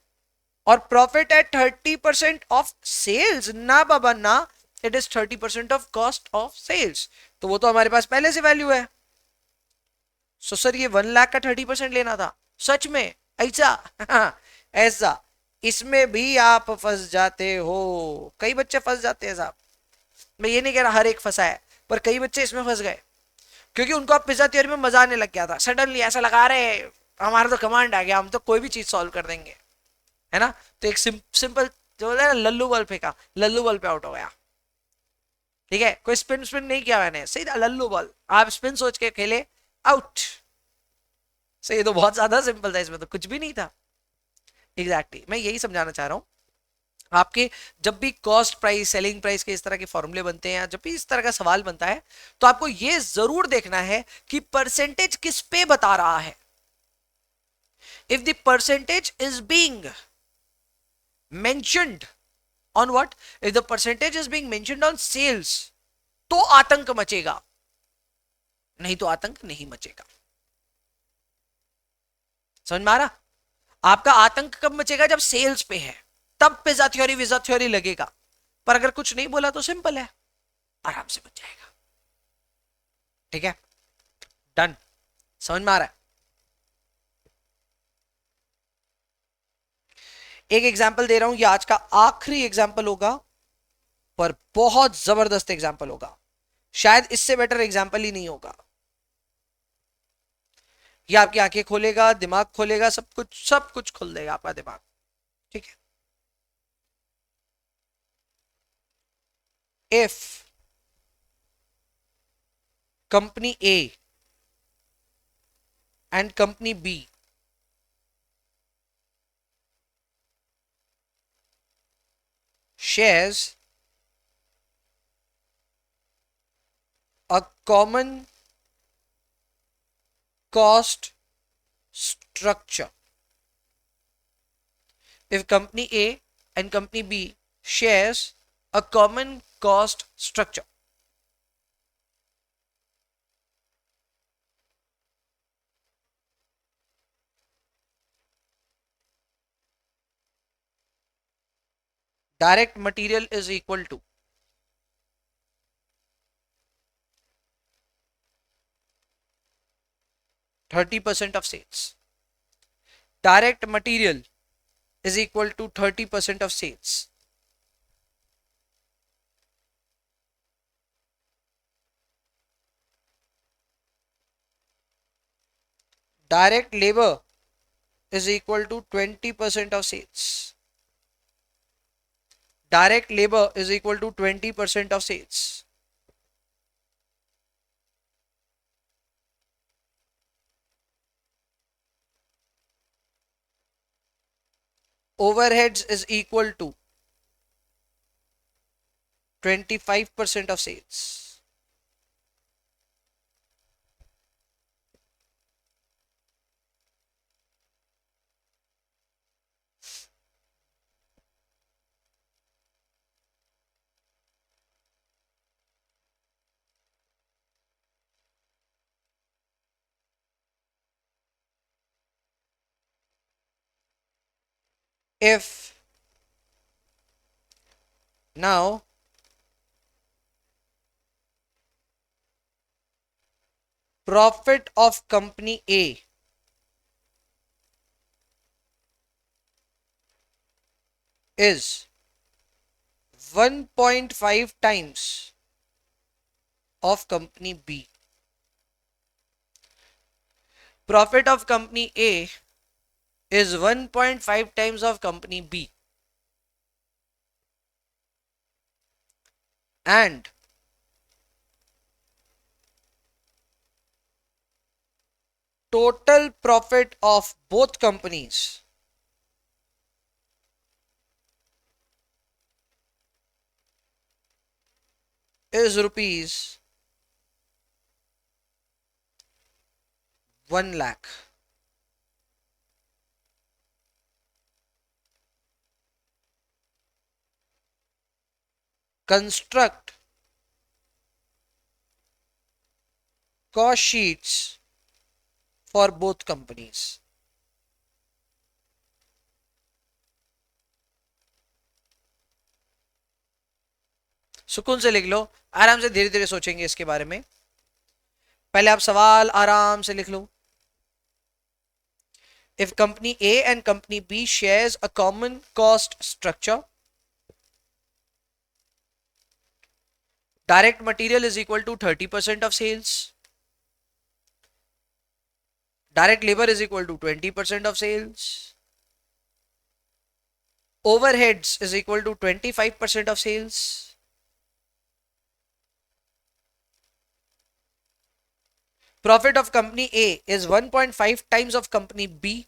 और प्रॉफिट एट 30% ऑफ सेल्स, ना बाबा ना, it is 30% of cost of sales, तो वो तो हमारे पास पहले से वैल्यू है। सो सर ये 1 लाख का 30% लेना था, सच में ऐसा? ऐसा, इसमें भी आप फंस जाते हो, कई बच्चे फंस जाते हैं साहब। मैं ये नहीं कह रहा हर एक फंसा है, पर कई बच्चे इसमें फंस गए, क्योंकि उनको अब पिज्जा थ्योरी में मजा आने लग गया था। सडनली ऐसा लगा रहे हमारा तो कमांड आ गया, हम तो कोई भी चीज सॉल्व कर देंगे, है ना। तो एक सिंपल जो होता है ना, लल्लू बॉल फेंका, लल्लू बॉल पे आउट हो गया। ठीक है, कोई स्पिन स्पिन नहीं किया मैंने, सीधा लल्लू बॉल, आप स्पिन सोच के खेले, आउट। सही, ये तो बहुत ज्यादा सिंपल था, इसमें तो कुछ भी नहीं था। Exactly exactly. मैं यही समझाना चाह रहा हूं आपके, जब भी कॉस्ट प्राइस सेलिंग प्राइस के इस तरह के फॉर्मूले बनते हैं, जब भी इस तरह का सवाल बनता है, तो आपको यह जरूर देखना है कि परसेंटेज किस पे बता रहा है। If the percentage is being mentioned on what, if the percentage is being mentioned on sales, तो आतंक मचेगा, नहीं तो आतंक नहीं मचेगा। समझ में आ रहा? आपका आतंक कब मचेगा? जब सेल्स पे है, तब पिज्जा थ्योरी विजा थ्योरी लगेगा। पर अगर कुछ नहीं बोला तो सिंपल है, आराम से बच जाएगा। ठीक है, डन। समझ में आ रहा है? एक एग्जाम्पल दे रहा हूं, ये आज का आखिरी एग्जाम्पल होगा, पर बहुत जबरदस्त एग्जाम्पल होगा, शायद इससे बेटर एग्जाम्पल ही नहीं होगा। ये आपकी आंखें खोलेगा, दिमाग खोलेगा, सब कुछ खोल देगा आपका दिमाग। ठीक है, if company A and company B shares a common cost structure. If company A and company B shares a common cost structure, direct material is equal to 30% of sales. Direct material is equal to 30% of sales. Direct labour is equal to 20% of sales. Direct labor is equal to 20% of sales. Overheads is equal to 25% of sales. If now profit of company A is 1.5 times of company B. Profit of company A is 1.5 times of company B. And total profit of both companies is rupees 1 lakh. Construct cost sheets for both companies. सुकून से लिख लो, आराम से धीरे धीरे सोचेंगे इसके बारे में. पहले आप सवाल आराम से लिख लो. If company A and company B shares a common cost structure, direct material is equal to 30% of sales. Direct labor is equal to 20% of sales. Overheads is equal to 25% of sales. Profit of company A is 1.5 times of company B.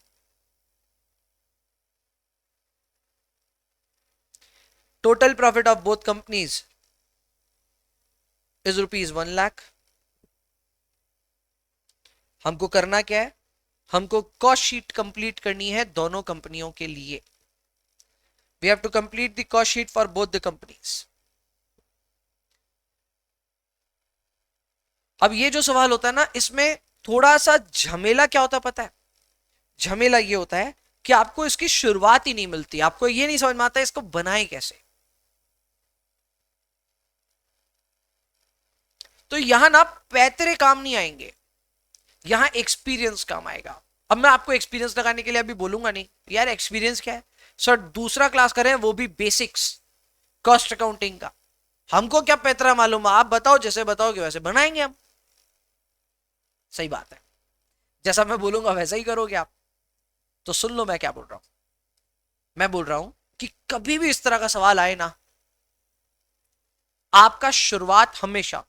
Total profit of both companies is rupees 1 lakh. हमको करना क्या है? हमको cost sheet complete करनी है दोनों कंपनियों के लिए. We have to complete the cost sheet for both the companies. अब ये जो सवाल होता है ना, इसमें थोड़ा सा झमेला क्या होता है पता है? झमेला ये होता है कि आपको इसकी शुरुआत ही नहीं मिलती, आपको ये नहीं समझ में आता है इसको बनाए कैसे. तो यहां ना पैतरे काम नहीं आएंगे, यहां एक्सपीरियंस काम आएगा. अब मैं आपको एक्सपीरियंस लगाने के लिए अभी बोलूंगा नहीं यार एक्सपीरियंस क्या है सर, दूसरा क्लास करें वो भी बेसिक्स कॉस्ट अकाउंटिंग का. हमको क्या पैतरा मालूम है, आप बताओ, जैसे बताओगे वैसे बनाएंगे हम. सही बात है, जैसा मैं बोलूंगा वैसा ही करोगे आप. तो सुन लो मैं क्या बोल रहा हूं. मैं बोल रहा हूं कि कभी भी इस तरह का सवाल आए ना, आपका शुरुआत हमेशा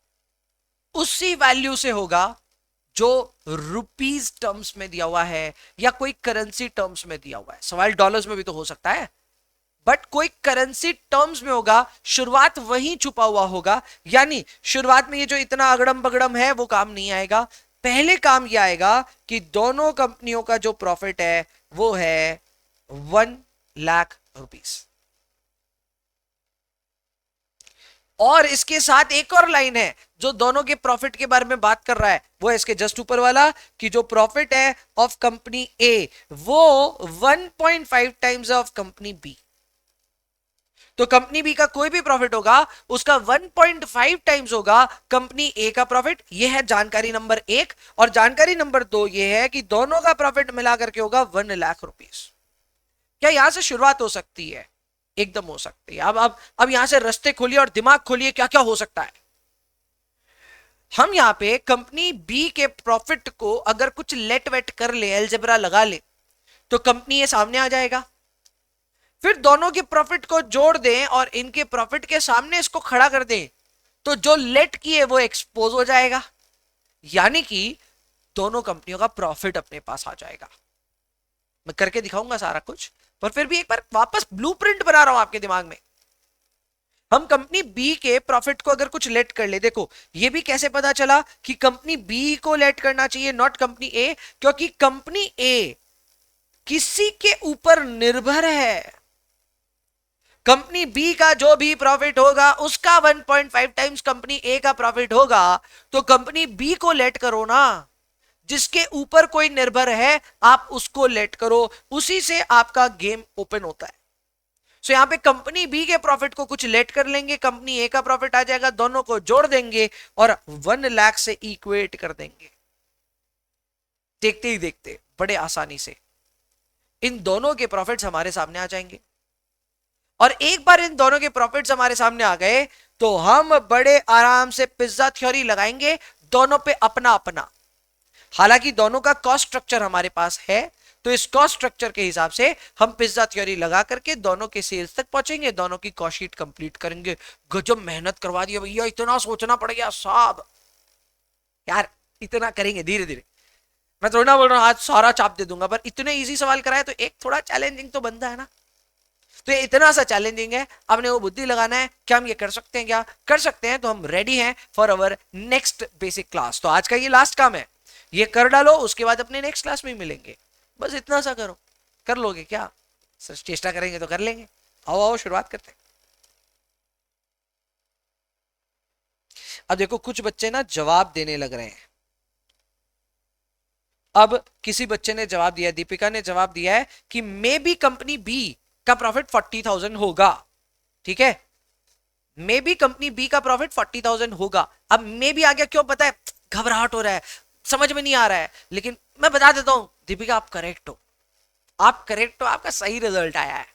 उसी वैल्यू से होगा जो रुपीज टर्म्स में दिया हुआ है या कोई करेंसी टर्म्स में दिया हुआ है. सवाल डॉलर्स में भी तो हो सकता है, बट कोई करेंसी टर्म्स में होगा, शुरुआत वहीं छुपा हुआ होगा. यानी शुरुआत में ये जो इतना अगड़म बगड़म है वो काम नहीं आएगा. पहले काम ये आएगा कि दोनों कंपनियों का जो प्रॉफिट है वो है 1 लाख रुपीस. और इसके साथ एक और लाइन है जो दोनों के प्रॉफिट के बारे में बात कर रहा है, वो है इसके जस्ट ऊपर वाला कि जो प्रॉफिट है ऑफ कंपनी ए वो 1.5 टाइम्स ऑफ कंपनी बी. तो कंपनी बी का कोई भी प्रॉफिट होगा उसका 1.5 टाइम्स होगा कंपनी ए का प्रॉफिट. ये है जानकारी नंबर 1. और जानकारी नंबर 2 ये है कि दोनों का प्रॉफिट मिलाकर के होगा 1 लाख रुपीस. क्या यहां से शुरुआत हो सकती है? एकदम हो सकती है. अब यहां से रास्ते खोलिए और दिमाग खोलिए, क्या क्या हो सकता है. हम यहां पे कंपनी बी के प्रॉफिट को अगर कुछ लेट वेट कर ले, एलजेब्रा लगा ले, तो कंपनी ए सामने आ जाएगा। फिर दोनों के प्रॉफिट को जोड़ दें और इनके प्रॉफिट के सामने इसको खड़ा कर दें, तो जो लेट की है वो एक्सपोज हो जाएगा, यानी कि दोनों कंपनियों का प्रॉफिट अपने पास आ जाएगा। मैं करके दिखाऊंगा सारा कुछ, पर फिर भी एक बार वापस ब्लूप्रिंट बना रहा हूं आपके दिमाग में। हम कंपनी बी के प्रॉफिट को अगर कुछ लेट कर ले, देखो ये भी कैसे पता चला कि कंपनी बी को लेट करना चाहिए, नॉट कंपनी ए, क्योंकि कंपनी ए किसी के ऊपर निर्भर है। कंपनी बी का जो भी प्रॉफिट होगा उसका 1.5 टाइम्स कंपनी ए का प्रॉफिट होगा, तो कंपनी बी को लेट करो ना, जिसके ऊपर कोई निर्भर है आप उसको लेट करो, उसी से आपका गेम ओपन होता है। सो यहां पे कंपनी बी के प्रॉफिट को कुछ लेट कर लेंगे, कंपनी ए का प्रॉफिट आ जाएगा, दोनों को जोड़ देंगे और 1 लाख से इक्वेट कर देंगे। देखते ही देखते बड़े आसानी से इन दोनों के प्रॉफिट्स हमारे सामने आ जाएंगे। और एक बार इन दोनों के प्रॉफिट्स हमारे सामने आ गए तो हम बड़े आराम से पिज्जा थ्योरी लगाएंगे, दोनों पे अपना अपना। हालांकि दोनों का कॉस्ट स्ट्रक्चर हमारे पास है, तो इस कॉस्ट स्ट्रक्चर के हिसाब से हम पिज्जा थ्योरी लगा करके दोनों के सेल्स तक पहुंचेंगे, दोनों की कॉस्ट शीट कंप्लीट करेंगे। गजब मेहनत करवा दी भैया, इतना सोचना पड़ गया साहब। यार इतना करेंगे धीरे धीरे, मैं थोड़ा ना बोल रहा हूं आज सारा चाप दे दूंगा, पर इतने इजी सवाल कराए तो एक थोड़ा चैलेंजिंग तो बनता है ना। तो ये इतना सा चैलेंजिंग है, आपने वो बुद्धि लगाना है, क्या हम ये कर सकते हैं? क्या कर सकते हैं? तो हम रेडी हैं for our next basic class. तो आज का ये लास्ट काम है, ये कर डालो, उसके बाद अपने नेक्स्ट क्लास में मिलेंगे। बस इतना सा करो, कर लोगे क्या? सर चेष्टा करेंगे तो कर लेंगे। आओ आओ शुरुआत करते हैं। अब देखो कुछ बच्चे ना जवाब देने लग रहे हैं। अब किसी बच्चे ने जवाब दिया, दीपिका ने जवाब दिया है कि मे बी कंपनी बी का प्रॉफिट 40,000 होगा। ठीक है, मे बी कंपनी बी का प्रॉफिट 40,000 होगा। अब मे बी आ गया, क्यों पता है? घबराहट हो रहा है, समझ में नहीं आ रहा है, लेकिन मैं बता देता हूं दीपिका आप करेक्ट हो, आप करेक्ट हो, आपका सही रिजल्ट आया है,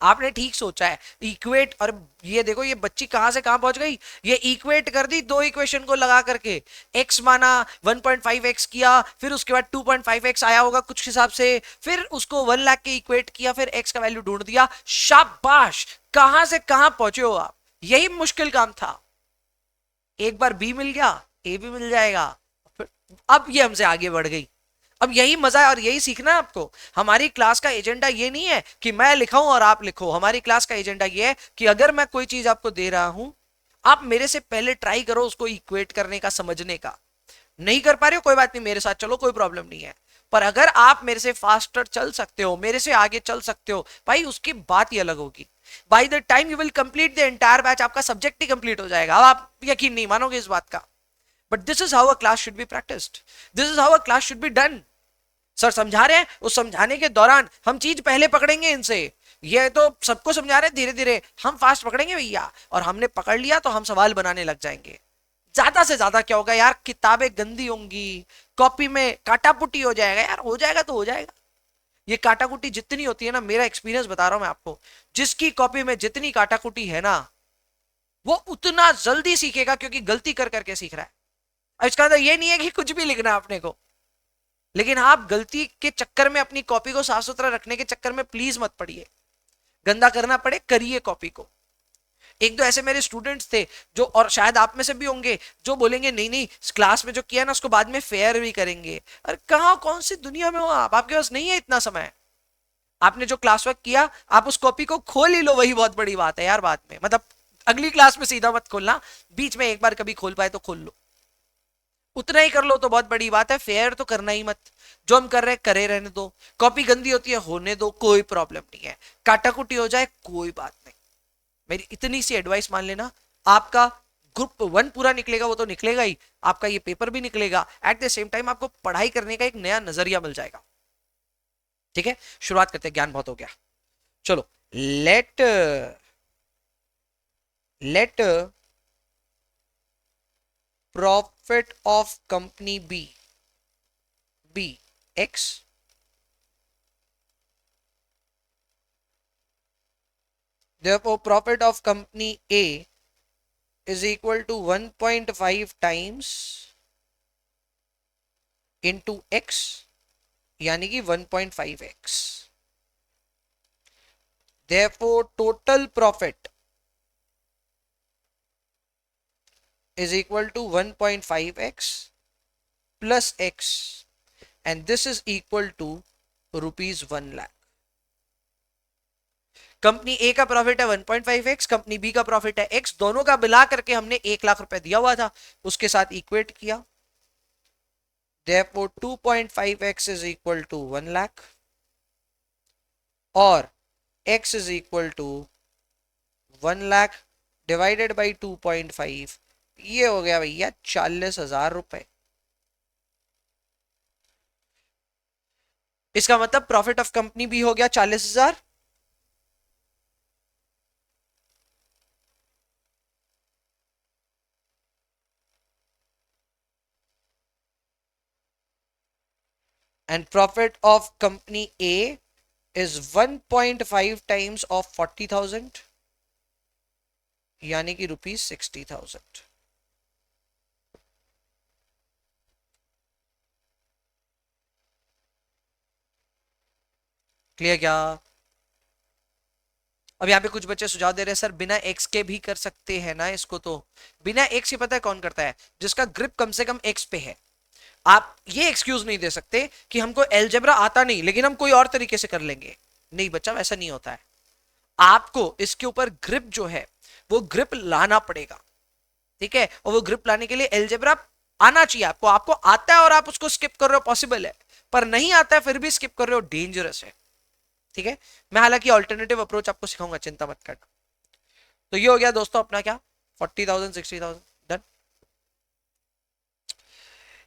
आपने ठीक सोचा है। इक्वेट, और ये देखो ये बच्ची कहां से कहां पहुंच गई, ये इक्वेट कर दी दो इक्वेशन को लगा करके। x माना 1.5x किया, फिर उसके बाद 2.5x आया होगा कुछ हिसाब से, फिर उसको 1 लाख के इक्वेट किया, फिर x का वैल्यू ढूंढ दिया। शाबाश, कहां से कहां पहुंचे हो आप। यही मुश्किल काम था। एक बार b मिल गया, a भी मिल जाएगा। अब ये हमसे आगे बढ़ गई। अब यही मजा है और यही सीखना है आपको। हमारी क्लास का एजेंडा ये नहीं है कि मैं लिखाऊं और आप लिखो, हमारी क्लास का एजेंडा ये है कि अगर मैं कोई चीज आपको दे रहा हूं, आप मेरे से पहले ट्राई करो उसको इक्वेट करने का, समझने का। नहीं कर पा रहे हो कोई बात नहीं, मेरे साथ चलो, कोई प्रॉब्लम नहीं है। पर अगर आप मेरे से फास्टर चल सकते हो, मेरे से आगे चल सकते हो भाई, उसकी बात ही अलग होगी। By the time you will complete the entire batch, आपका सब्जेक्ट ही कंप्लीट हो जाएगा। अब आप यकीन नहीं मानोगे इस बात का, but this is how a class should be practised, this is how a class should be done. Sir समझा रहे हैं, उस समझाने के दौरान हम चीज पहले पकड़ेंगे इनसे। ये तो सबको समझा रहे हैं धीरे धीरे, हम फास्ट पकड़ेंगे भैया, और हमने पकड़ लिया तो हम सवाल बनाने लग जाएंगे। ज्यादा से ज्यादा क्या होगा यार, किताबें गंदी होंगी, कॉपी में काटापुटी हो जाएगा यार, हो जाएगा तो हो जाएगा। ये काटाकुटी जितनी होती है ना, मेरा एक्सपीरियंस बता रहा हूं मैं आपको, जिसकी कॉपी में जितनी काटाकुटी है ना, वो उतना जल्दी सीखेगा, क्योंकि गलती कर करके सीख रहा है। अब इसका मतलब ये नहीं है कि कुछ भी लिखना अपने को, लेकिन आप गलती के चक्कर में अपनी कॉपी को साफ सुथरा रखने के चक्कर में प्लीज मत पड़िए। गंदा करना पड़े करिए कॉपी को। एक दो ऐसे मेरे स्टूडेंट्स थे जो, और शायद आप में से भी होंगे, जो बोलेंगे नहीं नहीं क्लास में जो किया ना उसको बाद में फेयर भी करेंगे। अरे कहां, कौन सी दुनिया में हो आप, आपके पास नहीं है इतना समय। आपने जो क्लास वर्क किया आप उस कॉपी को खोल ही लो, वही बहुत बड़ी बात है यार। बाद में मतलब अगली क्लास में सीधा मत खोलना, बीच में एक बार कभी खोल पाए तो खोल लो, उतना ही कर लो तो बहुत बड़ी बात है। फेयर तो करना ही मत, जो हम कर रहे हैं करे रहने दो। कॉपी गंदी होती है होने दो, कोई प्रॉब्लम नहीं है। काटाकुटी हो जाए कोई बात नहीं, मेरी इतनी सी एडवाइस मान लेना। आपका ग्रुप 1 पूरा निकलेगा, वो तो निकलेगा ही, आपका ये पेपर भी निकलेगा। एट द सेम टाइम आपको पढ़ाई करने का एक नया नजरिया मिल जाएगा। ठीक है, शुरुआत करते हैं, ज्ञान बहुत हो गया। चलो, let let profit of company B B X, therefore profit of company A is equal to 1.5 times into X, यानी कि 1.5x। therefore total profit is equal to 1.5x plus x, and this is equal to rupees 1 lakh। Company ए का profit है 1.5x, company B का profit है x, दोनों का मिला करके हमने 1 लाख रुपए दिया हुआ था, उसके साथ इक्वेट किया। therefore 2.5x is equal to 1 lakh और x is equal to 1 lakh divided by 2.5, ये हो गया भैया 40,000 रुपए। इसका मतलब प्रॉफिट ऑफ कंपनी भी हो गया 40,000, and profit of company A is 1.5 times of 40,000, यानी कि रुपीज 60,000। क्लियर क्या? अब यहाँ पे कुछ बच्चे सुझाव दे रहे हैं सर बिना एक्स के भी कर सकते हैं ना इसको, तो बिना एक्स के पता है कौन करता है? जिसका ग्रिप कम से कम एक्स पे है। आप ये एक्सक्यूज नहीं दे सकते कि हमको एलजेब्रा आता नहीं लेकिन हम कोई और तरीके से कर लेंगे। नहीं बच्चा, वैसा नहीं होता है। आपको इसके ऊपर ग्रिप जो है वो ग्रिप लाना पड़ेगा, ठीक है? और वो ग्रिप लाने के लिए एलजेब्रा आना चाहिए आपको। आपको आता है और आप उसको स्किप कर रहे हो, पॉसिबल है, पर नहीं आता है फिर भी स्किप कर रहे हो, डेंजरस है, ठीक है? मैं हालांकि ऑल्टरनेटिव अप्रोच आपको सिखाऊंगा, चिंता मत करना। तो ये हो गया दोस्तों अपना क्या, 40,000 60,000 डन।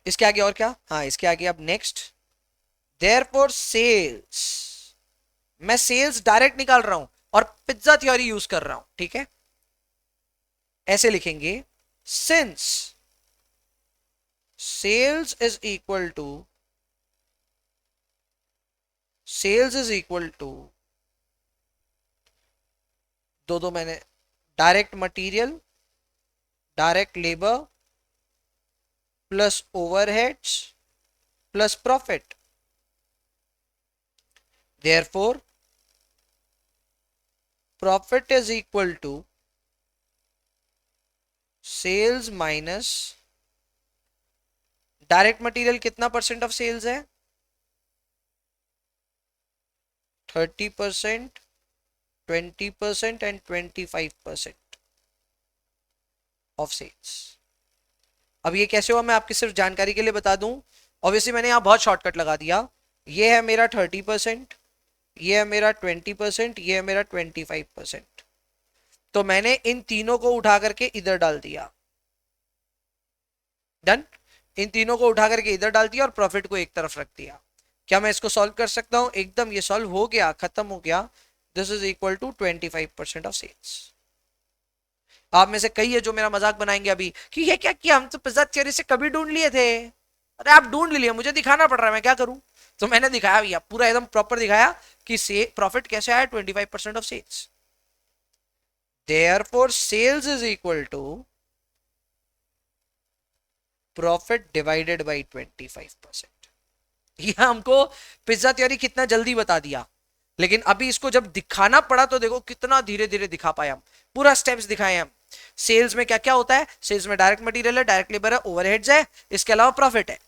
इसके आगे और क्या? हाँ, इसके आगे अब नेक्स्ट, देयरफॉर सेल्स, मैं सेल्स डायरेक्ट निकाल रहा हूं और पिज्जा थ्योरी यूज कर रहा हूं, ठीक है? ऐसे लिखेंगे, since sales is equal to दो मैंने direct material, direct labour plus overheads plus profit. Therefore profit is equal to sales minus direct material. कितना परसेंट ऑफ सेल्स है? 30%, 20% एंड 25% ऑफ सेल्स। अब ये कैसे हुआ मैं आपकी सिर्फ जानकारी के लिए बता दूं। ऑब्वियसली मैंने यहां बहुत शॉर्टकट लगा दिया। ये है मेरा 30%, ये है मेरा 20%, ये है मेरा 25%। तो मैंने इन तीनों को उठा करके इधर डाल दिया, डन। इन तीनों को उठा करके इधर डाल दिया और प्रॉफिट को एक तरफ रख दिया। क्या मैं इसको सॉल्व कर सकता हूं? एकदम, ये सॉल्व हो गया, खत्म हो गया। This is equal to 25% of sales. आप में से कई है जो मेरा मजाक बनाएंगे अभी कि ये क्या किया, हम तो पिज्जा थ्योरी से कभी ढूंढ लिए थे। अरे आप ढूंढ लिए, मुझे दिखाना पड़ रहा है, मैं क्या करूं? तो मैंने दिखाया भैया, पूरा एकदम प्रॉपर दिखाया कि से प्रॉफिट कैसे आया, 25% of sales. Therefore sales is equal to profit divided by 25%। ये हमको पिज्जा थ्योरी कितना जल्दी बता दिया, लेकिन अभी इसको जब दिखाना पड़ा तो देखो कितना धीरे धीरे दिखा पाए हम, पूरा स्टेप्स दिखाए हम। सेल्स में क्या क्या होता है? सेल्स में डायरेक्ट मटेरियल है, डायरेक्ट लेबर है, ओवरहेड्स है, इसके अलावा प्रॉफिट है।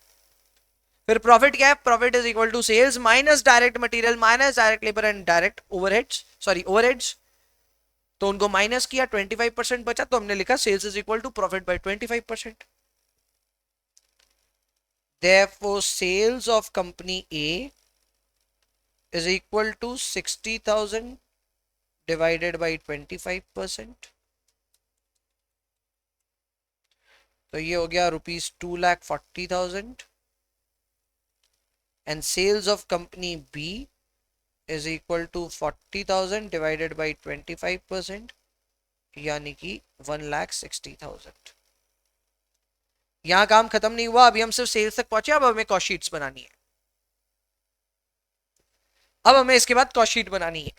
फिर प्रॉफिट क्या है? Profit is equal to sales minus direct material minus direct labour and direct overheads, sorry overheads. तो उनको माइनस किया, 25% बचा, तो हमने लिखा sales is equal to profit by 25%। Therefore, sales of company A is equal to 60,000 divided by 25%। तो ये हो गया rupees 2,40,000। And sales of company B is equal to 40,000 divided by 25%, यानी कि 1,60,000। यहां काम खत्म नहीं हुआ, अभी हम सिर्फ सेल्स तक पहुंचे। अब हमें कॉस्ट शीट्स बनानी है, अब हमें इसके बाद कॉस्ट शीट बनानी है,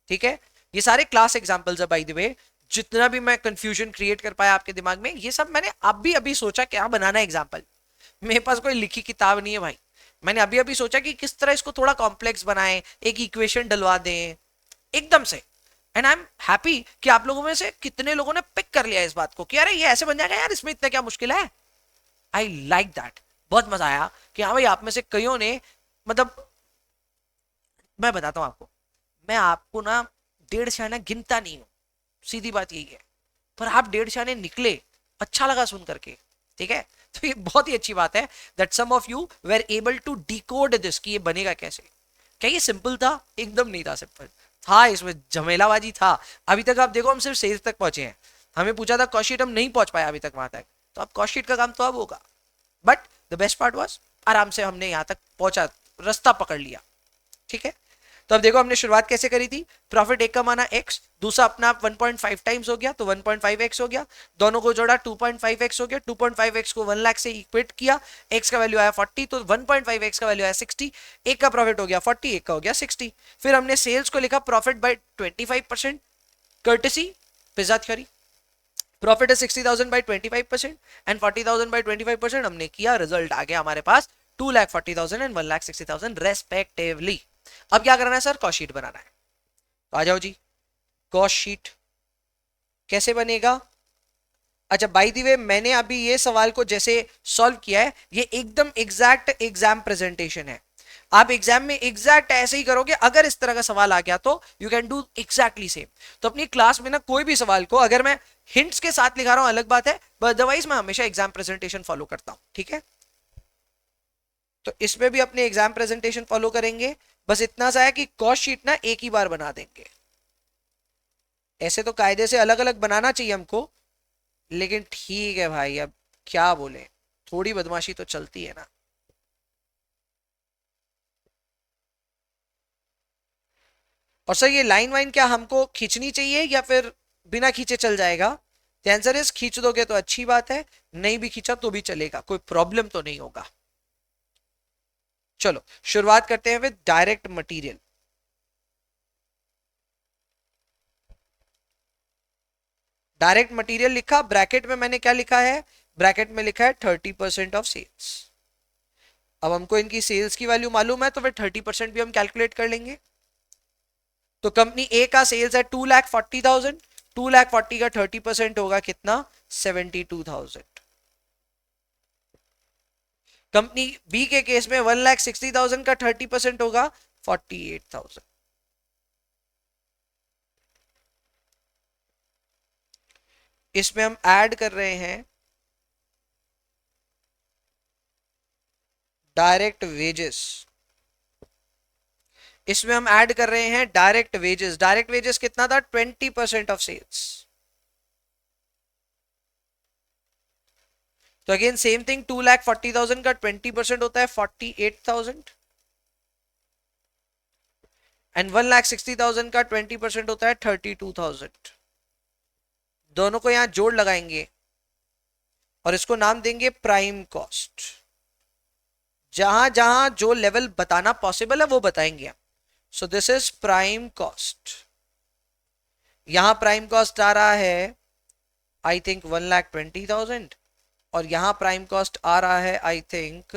ठीक है? ये सारे क्लास एग्जांपल्स है बाय द वे। जितना भी मैं कंफ्यूजन क्रिएट कर पाया आपके दिमाग में, ये सब मैंने अभी अभी सोचा क्या बनाना एग्जाम्पल। मेरे पास कोई लिखी किताब नहीं है भाई, मैंने अभी अभी सोचा कि किस तरह इसको थोड़ा कॉम्प्लेक्स बनाएं, एक इक्वेशन डलवा दें एकदम से। एंड आई एम हैप्पी कि आप लोगों में से कितने लोगों ने पिक कर लिया इस बात को कि अरे ये ऐसे बन जाएगा यार, इसमें इतना क्या मुश्किल है। आई लाइक दैट, बहुत मजा आया कि हाँ भाई आप में से कईयों ने, मतलब मैं बताता हूँ आपको, मैं आपको ना 1.5 आना गिनता नहीं हूँ, सीधी बात यही है, पर आप 1.5 आने निकले, अच्छा लगा सुन करके, ठीक है। तो ये बहुत ही अच्छी बात है that some of you were able to decode this कि ये बनेगा कैसे। क्या ये सिंपल था? एकदम नहीं था सिंपल, था इसमें झमेलाबाजी था। अभी तक आप देखो हम सिर्फ सेल्स तक पहुंचे हैं, हमें पूछा था कॉस्ट शीट, हम नहीं पहुंच पाया अभी तक वहां तक, तो अब कॉस्ट शीट का काम तो अब होगा। But the best part was आराम से हमने यहां तक पहुंचा, रास्ता पकड़ लिया, ठीक है। तो अब देखो हमने शुरुआत कैसे करी थी, प्रॉफिट एक का माना x, दूसरा अपना 1.5 टाइम्स हो गया तो 1.5x हो गया, दोनों को जोड़ा 2.5x हो गया, 2.5x को 1 लाख से इक्वेट किया, x का वैल्यू आया 40 तो 1.5x का वैल्यू आया 60, एक का प्रॉफिट हो गया 40, एक का हो गया 60। फिर हमने सेल्स को लिखा profit by 25%, courtesy pizza theory, profit है 60,000 बाई 25% एंड 40,000 बाई 25%, हमने किया, रिजल्ट आ गया हमारे पास 2,40,000 एंड 1,60,000 रेस्पेक्टिवली। अब क्या करना है सर, कॉस्ट शीट बनाना है, तो आ जाओ जी। कॉस्ट शीट कैसे बनेगा? अच्छा बाय द वे, मैंने अभी ये सवाल को जैसे सॉल्व किया है, ये एकदम एग्जैक्ट एग्जाम प्रेजेंटेशन है। आप एग्जाम में एग्जैक्ट ऐसे ही करोगे, अगर इस तरह का सवाल आ गया तो you can do exactly same. तो अपनी क्लास में ना कोई भी सवाल को अगर मैं हिंट्स के साथ लिखा रहा हूं अलग बात है, बट अदरवाइज मैं हमेशा एग्जाम प्रेजेंटेशन फॉलो करता हूं, ठीक है। तो इसमें भी अपने एग्जाम प्रेजेंटेशन फॉलो करेंगे, बस इतना सा है कि कॉस्ट शीट ना एक ही बार बना देंगे। ऐसे तो कायदे से अलग अलग बनाना चाहिए हमको, लेकिन ठीक है भाई, अब क्या बोले, थोड़ी बदमाशी तो चलती है ना। और सर ये लाइन वाइन क्या हमको खींचनी चाहिए या फिर बिना खींचे चल जाएगा? द आंसर इज खींच दोगे तो अच्छी बात है, नहीं भी खींचा तो भी चलेगा, कोई प्रॉब्लम तो नहीं होगा। चलो शुरुआत करते हैं with direct material. Direct material लिखा, ब्रैकेट में मैंने क्या लिखा है, ब्रैकेट में लिखा है 30% ऑफ सेल्स। अब हमको इनकी सेल्स की वैल्यू मालूम है तो फिर 30% भी हम कैलकुलेट कर लेंगे। तो कंपनी ए का सेल्स है 2,40,000, 2,40,000 का 30% होगा कितना, 72,000। कंपनी बी के केस में 1,60,000 का 30% होगा 48,000। इसमें हम ऐड कर रहे हैं डायरेक्ट वेजेस, इसमें हम ऐड कर रहे हैं डायरेक्ट वेजेस। डायरेक्ट वेजेस कितना था, 20% ऑफ सेल्स। तो अगेन सेम थिंग, 2,40,000 का 20% होता है 48,000 एंड 1,60,000 का 20% होता है 32,000। दोनों को यहां जोड़ लगाएंगे और इसको नाम देंगे प्राइम कॉस्ट। जहां जहां जो लेवल बताना पॉसिबल है वो बताएंगे हम। सो दिस इज प्राइम कॉस्ट। यहां प्राइम कॉस्ट आ रहा है आई थिंक 1,20,000 और यहां प्राइम कॉस्ट आ रहा है आई थिंक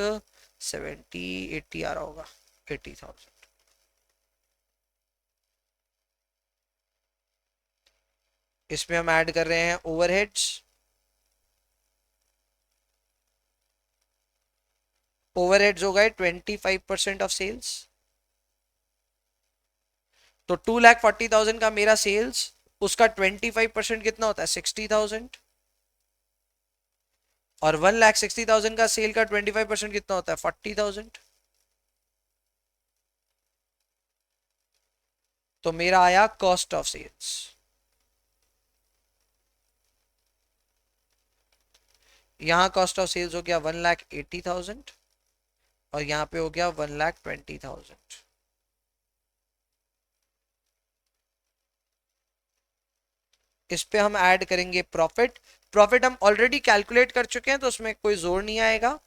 70-80 आ रहा होगा, 80,000। इसमें हम ऐड कर रहे हैं ओवरहेड्स। ओवरहेड्स हो गए 25% ऑफ सेल्स। तो 2,40,000 का मेरा सेल्स, उसका 25% कितना होता है 60,000 और 1,60,000 का सेल का 25% कितना होता है 40,000। तो मेरा आया कॉस्ट ऑफ सेल्स। यहां कॉस्ट ऑफ सेल्स हो गया 1,80,000 और यहां पे हो गया 1,20,000। इस पे हम ऐड करेंगे प्रॉफिट। प्रॉफिट हम ऑलरेडी कैलकुलेट कर चुके हैं तो उसमें कोई जोर नहीं आएगा।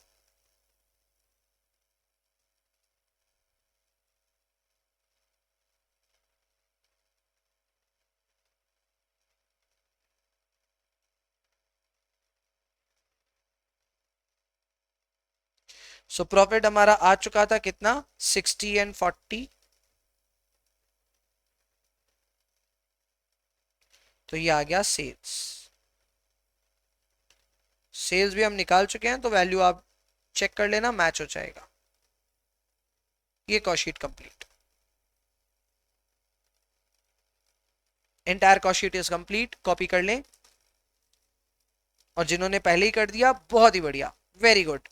सो प्रॉफिट हमारा आ चुका था कितना, 60 एंड 40, तो ये आ गया सेल्स। सेल्स भी हम निकाल चुके हैं, तो वैल्यू आप चेक कर लेना, मैच हो जाएगा। ये cost sheet complete, entire cost sheet is complete. Copy कर लें, और जिन्होंने पहले ही कर दिया बहुत ही बढ़िया, वेरी गुड।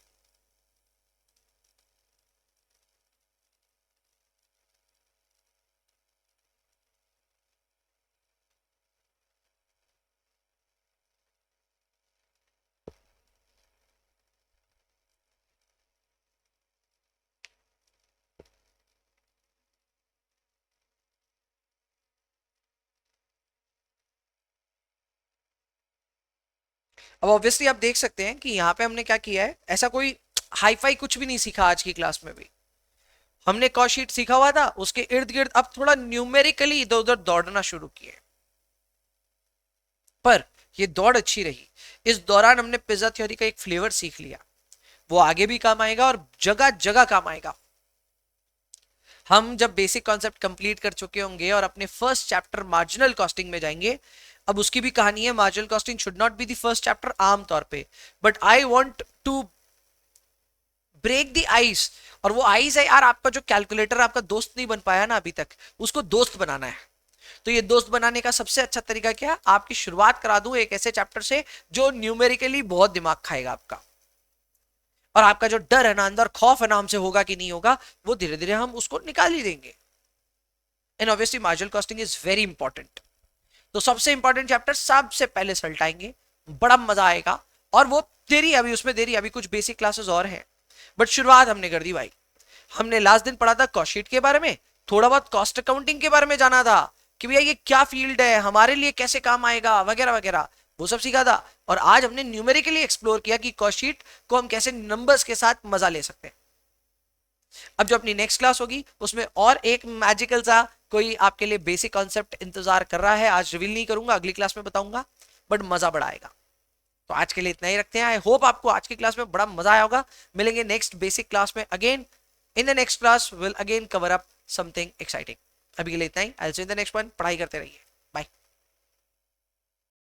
अब ऑब्वियसली आप देख सकते हैं कि यहाँ पे हमने क्या किया है, ऐसा कोई हाई फाई कुछ भी नहीं सीखा आज की क्लास में भी। हमने कॉस्ट शीट सीखा हुआ था, उसके इर्द गिर्द अब थोड़ा न्यूमेरिकली इधर उधर दौड़ना शुरू किए, पर ये दौड़ अच्छी रही। इस दौरान हमने पिज्जा थ्योरी का एक फ्लेवर सीख लिया, वो आगे भी काम आएगा और जगह जगह काम आएगा। हम जब बेसिक कॉन्सेप्ट कंप्लीट कर चुके होंगे और अपने फर्स्ट चैप्टर मार्जिनल कॉस्टिंग में जाएंगे, अब उसकी भी कहानी है। Marginal costing should not be the first chapter आम तौर पे, but I want to break the ice. और वो आइस है यार, आपका जो कैलकुलेटर आपका दोस्त नहीं बन पाया ना अभी तक, उसको दोस्त बनाना है। तो ये दोस्त बनाने का सबसे अच्छा तरीका क्या है, आपकी शुरुआत करा दूं एक ऐसे चैप्टर से जो न्यूमेरिकली बहुत दिमाग खाएगा आपका, और आपका जो डर है ना, अंदर खौफ है ना हमसे होगा कि नहीं होगा, वो धीरे धीरे हम उसको निकाल ही देंगे। And obviously marginal costing is very important. तो सबसे इंपॉर्टेंट चैप्टर सबसे पहले सलटाएंगे, बड़ा मजा आएगा। और वो देरी अभी, उसमें देरी अभी, कुछ बेसिक क्लासेस और हैं, बट शुरुआत हमने कर दी भाई। हमने लास्ट दिन पढ़ा था कॉस्ट शीट के बारे में, थोड़ा बहुत कॉस्ट अकाउंटिंग के बारे में जाना था कि भैया ये क्या फील्ड है, हमारे लिए कैसे काम आएगा, वगैरह वगैरह, वो सब सीखा था। और आज हमने न्यूमेरिकली एक्सप्लोर किया कि कॉस्ट शीट को हम कैसे नंबर्स के साथ मजा ले सकते हैं। अब जो अपनी नेक्स्ट क्लास होगी उसमें और एक मैजिकल सा कोई आपके लिए बेसिक कॉन्सेप्ट इंतजार कर रहा है। आज रिवील नहीं करूंगा, अगली क्लास में बताऊंगा, बट मजा बड़ा आएगा। तो आज के लिए इतना ही रखते हैं। आई होप आपको आज की क्लास में बड़ा मजा आया होगा। मिलेंगे नेक्स्ट बेसिक क्लास में again. In the next class will again cover up something exciting. अभी के लिए इतना ही। I will see you in the next one. पढ़ाई करते रहिए। बाय।